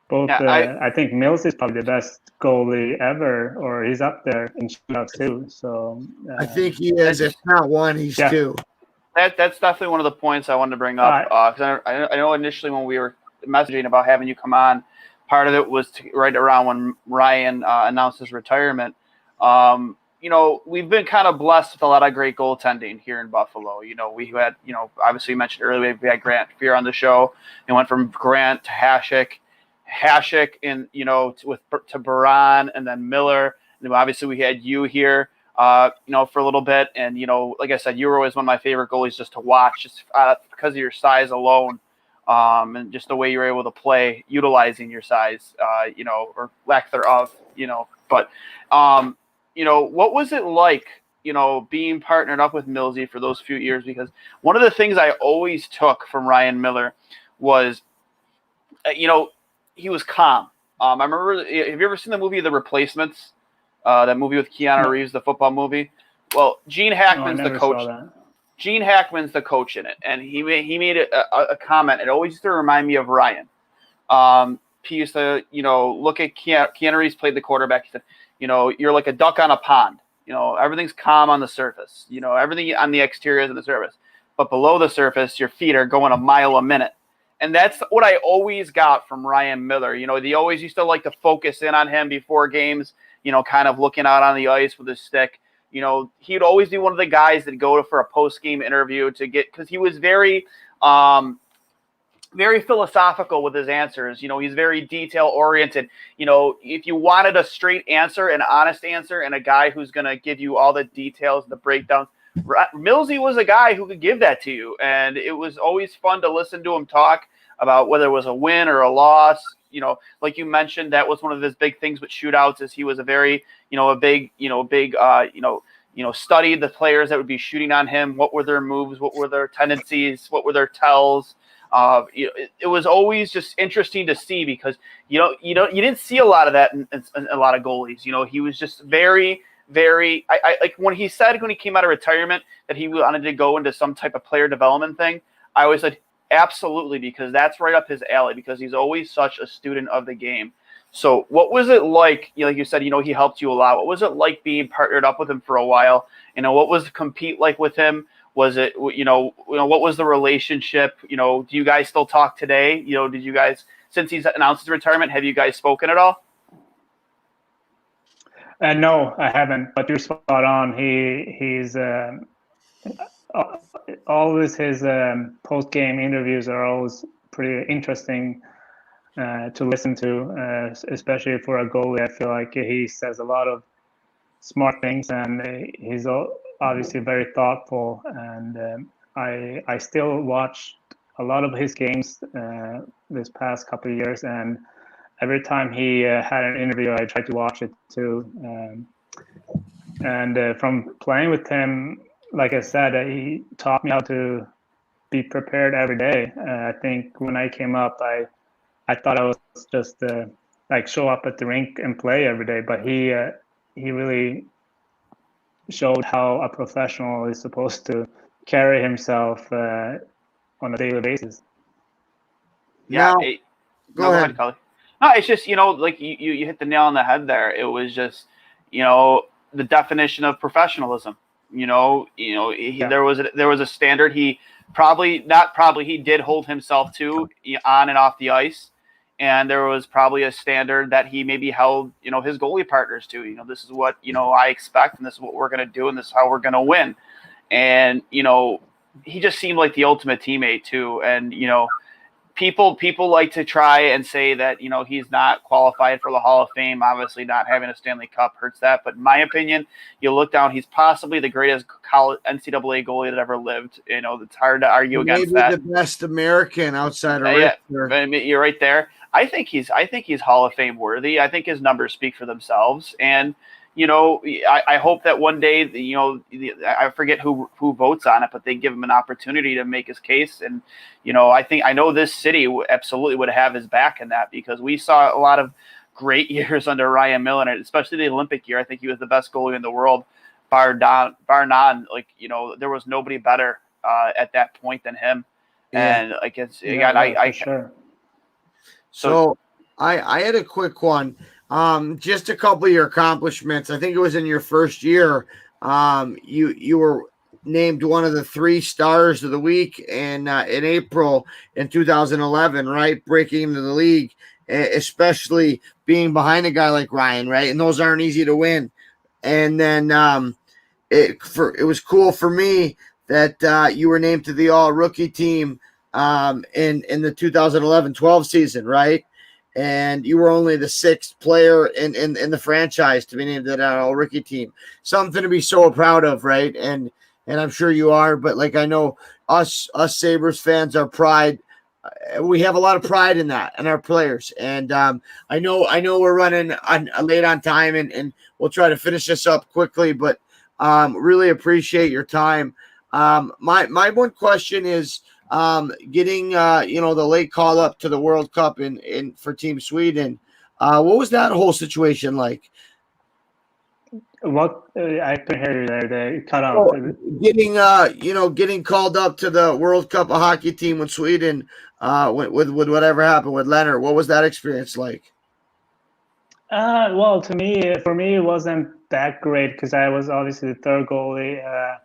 both, I think Mills is probably the best goalie ever, or he's up there in shootouts too. So I think he is. If not one, he's two. That's definitely one of the points I wanted to bring up because I know initially when we were messaging about having you come on, part of it was right around when Ryan announced his retirement. We've been kind of blessed with a lot of great goaltending here in Buffalo. We had, obviously you mentioned earlier, we had Grant Fear on the show. It went from Grant to Hasek to Baran and then Miller. And then obviously we had you here, for a little bit. And, like I said, you were always one of my favorite goalies just to watch, just because of your size alone. And just the way you were able to play, utilizing your size, or lack thereof, But, what was it like, being partnered up with Millsy for those few years? Because one of the things I always took from Ryan Miller was, he was calm. I remember, have you ever seen the movie The Replacements? That movie with Keanu Reeves, the football movie? Well, Gene Hackman's the coach. Gene Hackman's the coach in it, and he made a comment. It always used to remind me of Ryan. He used to, look at Keanu Reeves played the quarterback. He said, you're like a duck on a pond. Everything's calm on the surface. Everything on the exterior is on the surface, but below the surface, your feet are going a mile a minute. And that's what I always got from Ryan Miller. They always used to like to focus in on him before games. Kind of looking out on the ice with his stick. He'd always be one of the guys that go for a post-game interview because he was very, very philosophical with his answers. He's very detail-oriented. If you wanted a straight answer, an honest answer, and a guy who's going to give you all the details, the breakdowns, Millsy was a guy who could give that to you. And it was always fun to listen to him talk about whether it was a win or a loss. Like you mentioned, that was one of his big things with shootouts is he was a very, studied the players that would be shooting on him. What were their moves? What were their tendencies? What were their tells? It was always just interesting to see because, you didn't see a lot of that in a lot of goalies. He was just very, very, I like when he said when he came out of retirement that he wanted to go into some type of player development thing. I always said, absolutely, because that's right up his alley because he's always such a student of the game. So what was it like, like you said, he helped you a lot. What was it like being partnered up with him for a while? What was the compete like with him? Was it, what was the relationship? Do you guys still talk today? Did you guys, since he's announced his retirement, have you guys spoken at all? No, I haven't, but you're spot on. He's always his post-game interviews are always pretty interesting to listen to, especially for a goalie. I feel like he says a lot of smart things, and he's obviously very thoughtful. And I still watch a lot of his games this past couple of years, and every time he had an interview, I tried to watch it too. And from playing with him, like I said, he taught me how to be prepared every day. I think when I came up, I thought I was just like show up at the rink and play every day, but he really showed how a professional is supposed to carry himself on on a daily basis. Yeah. Now, go ahead. Cully. No, it's just, like you hit the nail on the head there. It was just, the definition of professionalism. There was a standard he he did hold himself to on and off the ice, and there was probably a standard that he maybe held his goalie partners to. This is what I expect, and this is what we're going to do, and this is how we're going to win. And he just seemed like the ultimate teammate too. And people like to try and say that he's not qualified for the Hall of Fame. Obviously, not having a Stanley Cup hurts that. But in my opinion, you look down, he's possibly the greatest NCAA goalie that ever lived. It's hard to argue against that. Maybe the best American outside of Richter. You're right there. I think he's Hall of Fame worthy. I think his numbers speak for themselves. And I hope that one day, I forget who votes on it, but they give him an opportunity to make his case. And, I know this city absolutely would have his back in that, because we saw a lot of great years under Ryan Miller, especially the Olympic year. I think he was the best goalie in the world, bar none. Like, there was nobody better at that point than him. Yeah. And like, it's, sure. So I had a quick one. Just a couple of your accomplishments. I think it was in your first year. You were named one of the 3 stars of the week in April in 2011, right? Breaking into the league, especially being behind a guy like Ryan, right? And those aren't easy to win. And then it was cool for me that you were named to the All Rookie team in the 2011-12 season, right? And you were only the 6th player in the franchise to be named to that All Rookie team. Something to be so proud of, right? And I'm sure you are. But like, I know us Sabres fans, our pride, we have a lot of pride in that and our players. And I know we're running late on time, and we'll try to finish this up quickly. But really appreciate your time. My one question is, getting the late call up to the World Cup in for Team Sweden. What was that whole situation like? What I couldn't hear you there. They cut off. Getting called up to the World Cup of hockey team with Sweden, with whatever happened with Leonard. What was that experience like? Well, for me, it wasn't that great, because I was obviously the 3rd goalie.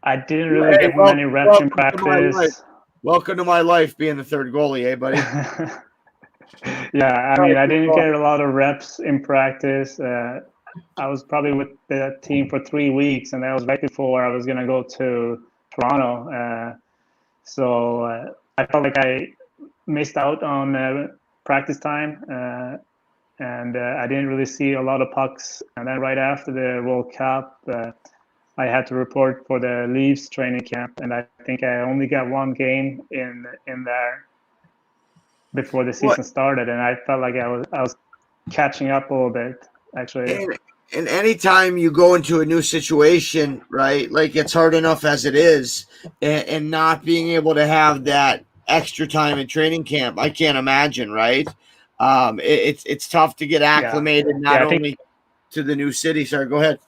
I didn't really get many reps in practice. Welcome to my life, being the 3rd goalie, eh, buddy? Yeah, I mean, I didn't get a lot of reps in practice. I was probably with the team for 3 weeks, and that was right before I was going to go to Toronto. So I felt like I missed out on practice time, and I didn't really see a lot of pucks. And then right after the World Cup, I had to report for the Leafs training camp, and I think I only got 1 game in there before the season started, and I felt like I was catching up a little bit, actually. And anytime you go into a new situation, right, like it's hard enough as it is, and not being able to have that extra time in training camp, I can't imagine, right? It's tough to get acclimated, only to the new city. Sorry, go ahead.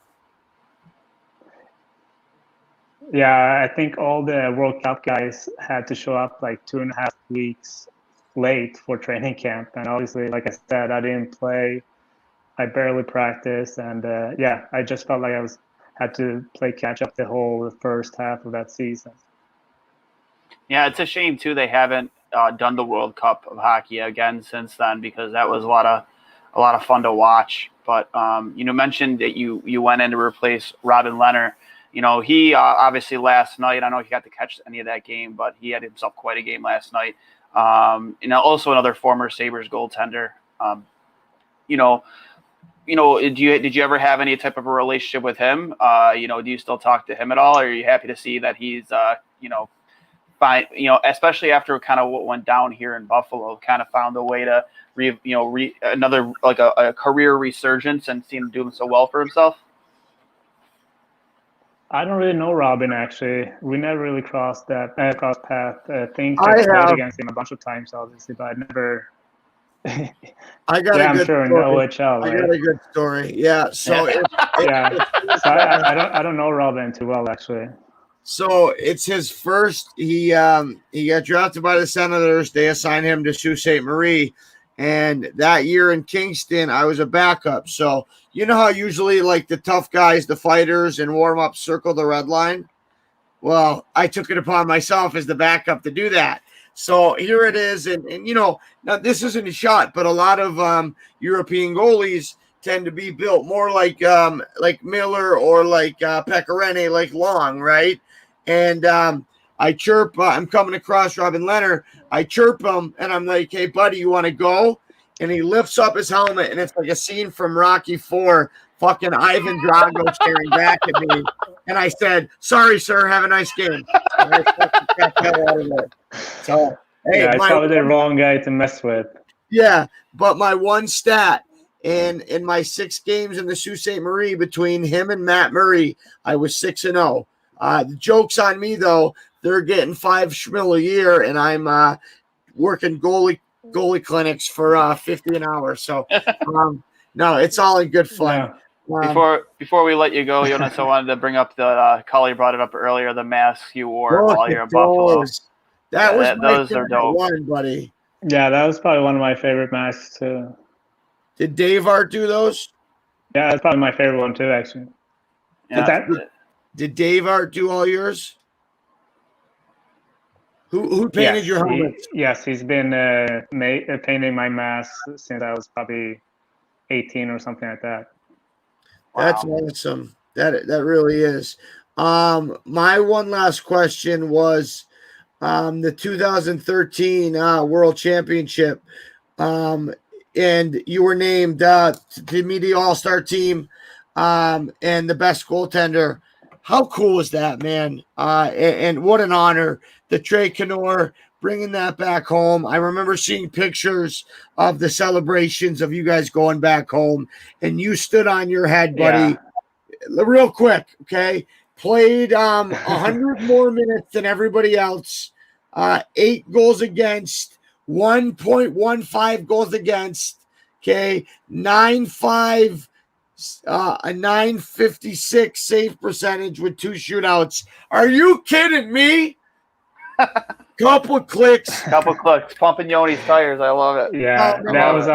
Yeah, I think all the World Cup guys had to show up like 2.5 weeks late for training camp. And obviously, like I said, I didn't play. I barely practiced. And I just felt like I had to play catch up the whole first half of that season. Yeah, it's a shame, too, they haven't done the World Cup of hockey again since then, because that was a lot of fun to watch. But you mentioned that you went in to replace Robin Lehner. He obviously last night, I don't know if you got to catch any of that game, but he had himself quite a game last night. Also another former Sabres goaltender. Did you ever have any type of a relationship with him? Do you still talk to him at all? Or are you happy to see that he's, fine, especially after kind of what went down here in Buffalo, kind of found a way to another, like a career resurgence, and seemed to do so well for himself? I don't really know Robin, actually. We never really crossed path. Things I played against him a bunch of times, obviously, but I never. I got a good sure story. In OHL, right? I got a good story. Yeah. So so I don't know Robin too well, actually. So it's his first. He got drafted by the Senators. They assigned him to Sault Ste. Marie, and that year in Kingston, I was a backup. So you know how usually like the tough guys, the fighters, and warm up circle the red line. Well, I took it upon myself as the backup to do that. So here it is, and you know, now this isn't a shot, but a lot of European goalies tend to be built more like Miller or like Pecorine, like long, right? And I chirp. I'm coming across Robin Leonard. I chirp him, and I'm like, "Hey, buddy, you want to go?" And he lifts up his helmet, and it's like a scene from Rocky IV. Fucking Ivan Drago staring back at me, and I said, "Sorry, sir. Have a nice game." And I fucking got the hell out of there. So, hey, Yeah, it's probably the wrong guy to mess with. yeah, but my one stat in my 6 games in the Sault Ste. Marie between him and Matt Murray, I was 6-0. The joke's on me though. They're getting $5 schmil a year, and I'm working goalie clinics for 50 an hour. So no, it's all in good fun. Before we let you go, Jhonas, I wanted to bring up the Cully brought it up earlier, the mask you wore while you're in Buffalo. Those are dope, one, buddy. Yeah, that was probably one of my favorite masks too. Did Dave Art do those? Yeah, that's probably my favorite one too, actually. Yeah. Did Dave Art do all yours? Who painted your helmet? Yes, he's been painting my mask since I was probably 18 or something like that. That's awesome. That really is. My one last question was the 2013 World Championship, and you were named to meet the All-Star team and the best goaltender. How cool is that, man? And what an honor. The Trey Canor bringing that back home. I remember seeing pictures of the celebrations of you guys going back home, and you stood on your head, buddy. Yeah. Real quick, okay? Played 100 more minutes than everybody else. 8 goals against, 1.15 goals against, okay? 9.5, a 956 save percentage with 2 shootouts. Are you kidding me? Couple clicks, pumping Yoni's tires. I love it. Yeah, that was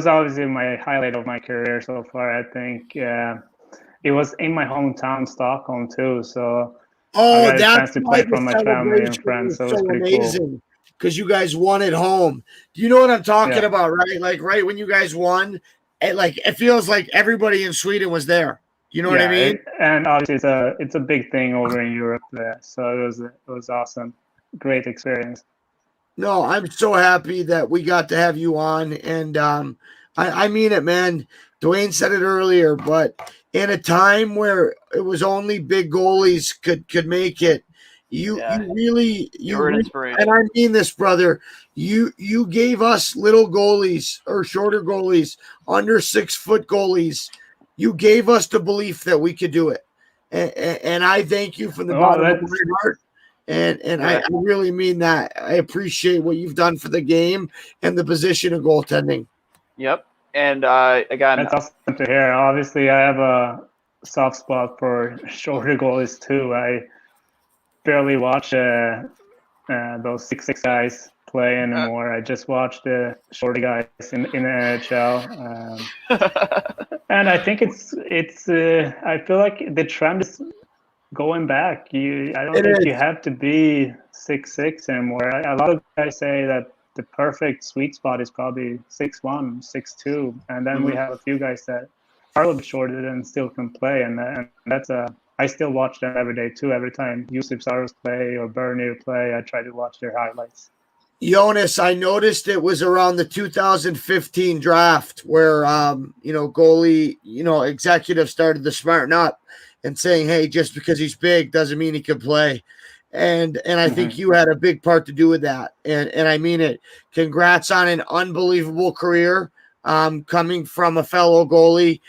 obviously my highlight of my career so far. I think it was in my hometown, Stockholm, too. So I got a chance to play from my family and friends. So it was pretty amazing because you guys won at home. Do you know what I'm talking about? Right, like right when you guys won, it feels like everybody in Sweden was there. You know what I mean? And obviously, it's a big thing over in Europe there. So it was awesome, great experience. No, I'm so happy that we got to have you on, and I mean it, man. Duane said it earlier, but in a time where it was only big goalies could make it, you really were an inspiration. And I mean this, brother. You gave us little goalies or shorter goalies, under 6 foot goalies. You gave us the belief that we could do it, and I thank you from the bottom of my heart. And I really mean that. I appreciate what you've done for the game and the position of goaltending. Yep. And again, that's awesome to hear. Obviously, I have a soft spot for shorter goalies too. I barely watch those 6'6" guys play anymore. I just watch the shorter guys in the NHL. And I think it's I feel like the trend is going back. I don't think you have to be 6'6" anymore. A lot of guys say that the perfect sweet spot is probably 6'1", 6'2", and then we have a few guys that are a little bit shorter and still can play, and that's I still watch them every day too. Every time Yusuf Saros play or Bernier play, I try to watch their highlights. Jhonas, I noticed it was around the 2015 draft where goalie executives started to smarten up and saying, hey, just because he's big doesn't mean he can play. And I think you had a big part to do with that. And I mean it. Congrats on an unbelievable career coming from a fellow goalie.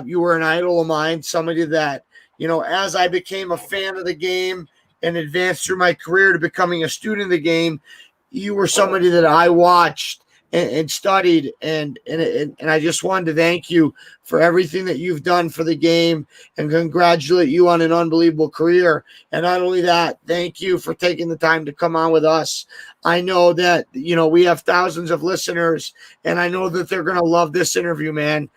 You were an idol of mine, somebody that, as I became a fan of the game and advanced through my career to becoming a student of the game, you were somebody that I watched and studied, and I just wanted to thank you for everything that you've done for the game and congratulate you on an unbelievable career. And not only that, thank you for taking the time to come on with us. I know that, we have thousands of listeners, and I know that they're going to love this interview, man.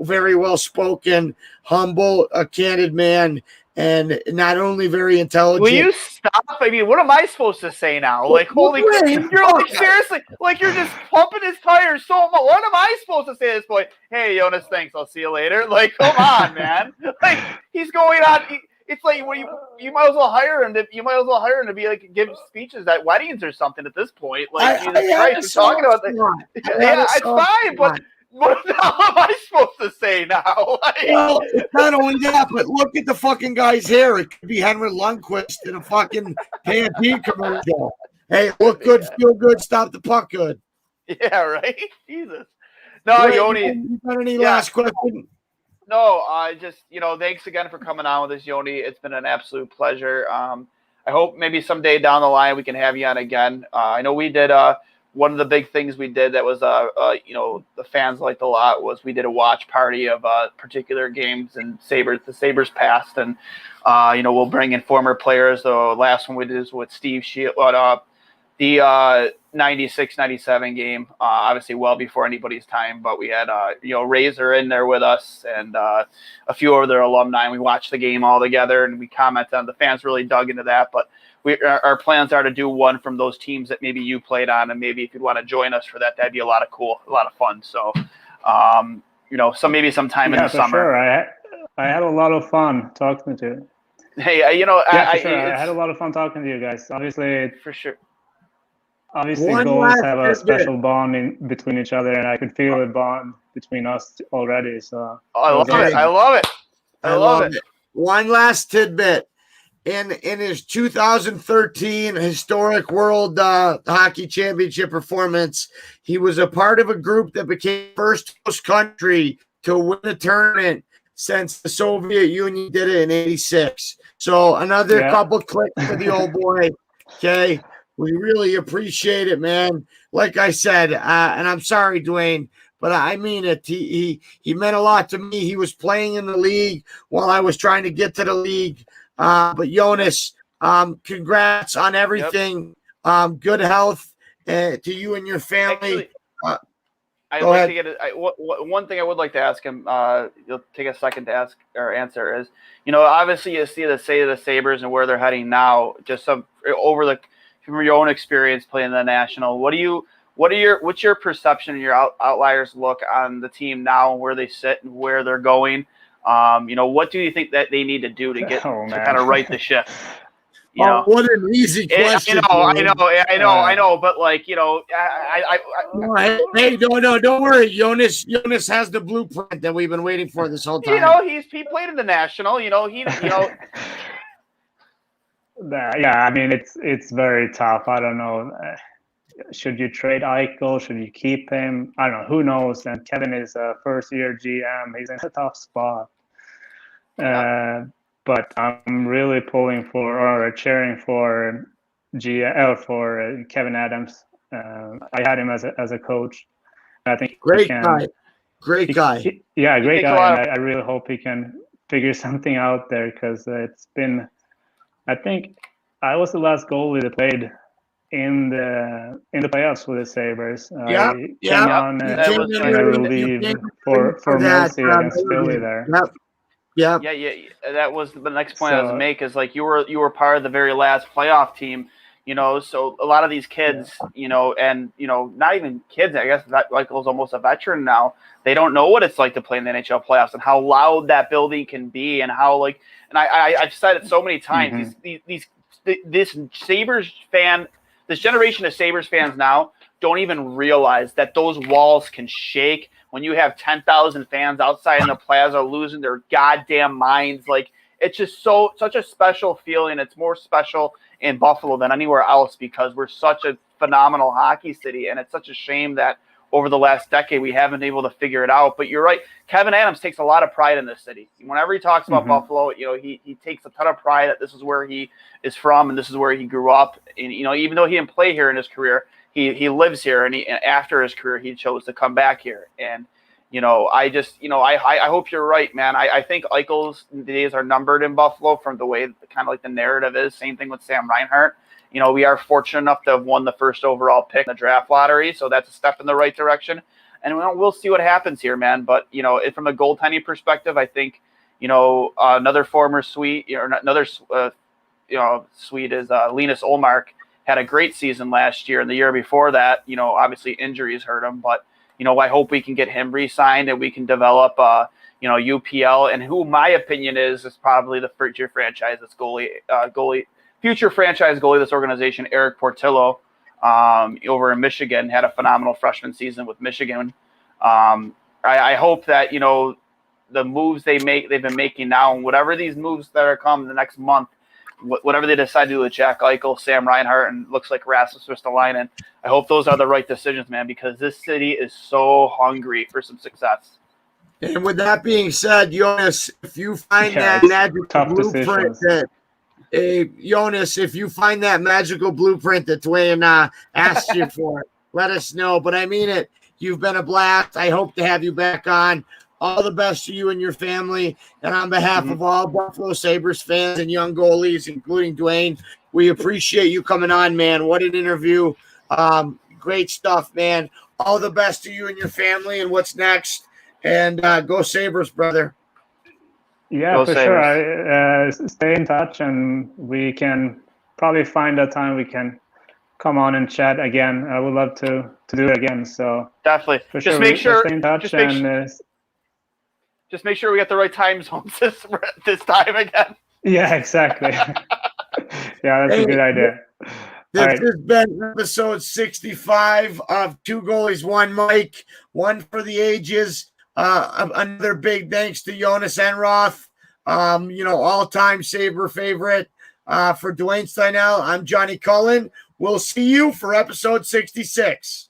Very well spoken, humble, a candid man, and not only very intelligent. Will you stop? I mean, what am I supposed to say now? Like, holy crap. You're like, seriously, like you're just pumping his tires so much. What am I supposed to say at this point? Hey, Jhonas, thanks. I'll see you later. Like, come on, man. Like, he's going on. It's like you might as well hire him to be like give speeches at weddings or something at this point. Like, Jesus Christ, we're talking about that. Yeah, it's fine, but what the hell am I supposed to say now? Well, it's not only that, but look at the fucking guy's hair. It could be Henry Lundqvist in a fucking Pantene commercial. Hey, look good, feel good, stop the puck good. Yeah, right? Jesus. No, Yoni. You got any last question? No, just, thanks again for coming on with us, Yoni. It's been an absolute pleasure. I hope maybe someday down the line we can have you on again. I know we did one of the big things we did that was, the fans liked a lot was we did a watch party of particular games and the Sabres past. And, we'll bring in former players. The last one we did is with Steve Shield, the 96-97 game, obviously well before anybody's time, but we had, Razor in there with us and a few other alumni, and we watched the game all together and we commented on the fans really dug into that. But our plans are to do one from those teams that maybe you played on, and maybe if you'd want to join us for that, that'd be a lot of fun. So, so maybe sometime in the summer. Sure. I had a lot of fun talking to you. Hey, I had a lot of fun talking to you guys. Obviously, for sure. Obviously, goals have a special bond between each other, and I could feel a bond between us already. So I love it. I love it. One last tidbit. In his 2013 historic World Hockey Championship performance, he was a part of a group that became first host country to win a tournament since the Soviet Union did it in '86. So another couple clicks for the old boy. Okay, we really appreciate it, man. Like I said, and I'm sorry, Duane, but I mean it. He meant a lot to me. He was playing in the league while I was trying to get to the league. But Jhonas, congrats on everything. Yep. Good health to you and your family. Actually, one thing I would like to ask him. You'll take a second to ask or answer is, obviously you see the state of the Sabres and where they're heading now. Just from your own experience playing the National, what's your perception and your outliers look on the team now, where they sit and where they're going? What do you think that they need to do to get to kind of right the ship? What an easy question. I know, but like, hey, no, don't worry. Jhonas has the blueprint that we've been waiting for this whole time. He played in the National, Yeah, I mean, it's very tough. I don't know. Should you trade Eichel? Should you keep him? I don't know. Who knows? And Kevin is a first-year GM. He's in a tough spot. But I'm really cheering for Kevin Adams. I had him as a coach. I think great guy. Great guy. Great guy. And I really hope he can figure something out there, because it's been. I think I was the last goalie that played in the playoffs with the Sabres. I came on and I relieved for Mosey against Philly there. Yeah. That was the next point I was make is like you were part of the very last playoff team, so a lot of these kids, and not even kids, I guess that Michael's almost a veteran now. They don't know what it's like to play in the NHL playoffs and how loud that building can be, and how I've said it so many times. This generation of Sabres fans now don't even realize that those walls can shake when you have 10,000 fans outside in the plaza losing their goddamn minds. Like, it's just such a special feeling. It's more special in Buffalo than anywhere else because we're such a phenomenal hockey city, and it's such a shame that over the last decade we haven't been able to figure it out. But you're right, Kevin Adams takes a lot of pride in this city. Whenever he talks about Buffalo, he takes a ton of pride that this is where he is from and this is where he grew up. And even though he didn't play here in his career, he lives here, and after his career, he chose to come back here. And I hope you're right, man. I think Eichel's days are numbered in Buffalo from the way kind of like the narrative is. Same thing with Sam Reinhart. We are fortunate enough to have won the first overall pick in the draft lottery, so that's a step in the right direction. And we'll see what happens here, man. But from a goaltending perspective, I think another former Swede, or another Swede is Linus Ullmark. Had a great season last year, and the year before that, obviously injuries hurt him, but I hope we can get him re-signed and we can develop, UPL, and who my opinion is probably the future franchise future franchise goalie of this organization, Eric Portillo, over in Michigan, had a phenomenal freshman season with Michigan. I hope that the moves they've been making now, and whatever these moves that are coming the next month, whatever they decide to do with Jack Eichel, Sam Reinhart, and looks like Rasmus Ristolainen, I hope those are the right decisions, man, because this city is so hungry for some success. And with that being said, Jhonas, if you find that magical blueprint if you find that magical blueprint that Duane asked you for, let us know. But I mean it. You've been a blast. I hope to have you back on. All the best to you and your family. And on behalf of all Buffalo Sabres fans and young goalies, including Duane, we appreciate you coming on, man. What an interview. Great stuff, man. All the best to you and your family and what's next. And go Sabres, brother. Yeah, go for Sabres. sure. Stay in touch, and we can probably find a time we can come on and chat again. I would love to do it again. So definitely. For just sure, make sure. Stay in touch Just make sure we get the right time zones this time again. Yeah, exactly. Yeah, that's a good idea. This has been episode 65 of Two Goalies, One Mic, one for the ages. Another big thanks to Jhonas Enroth, all-time Sabre favorite. For Duane Steinell, I'm Johnny Cullen. We'll see you for episode 66.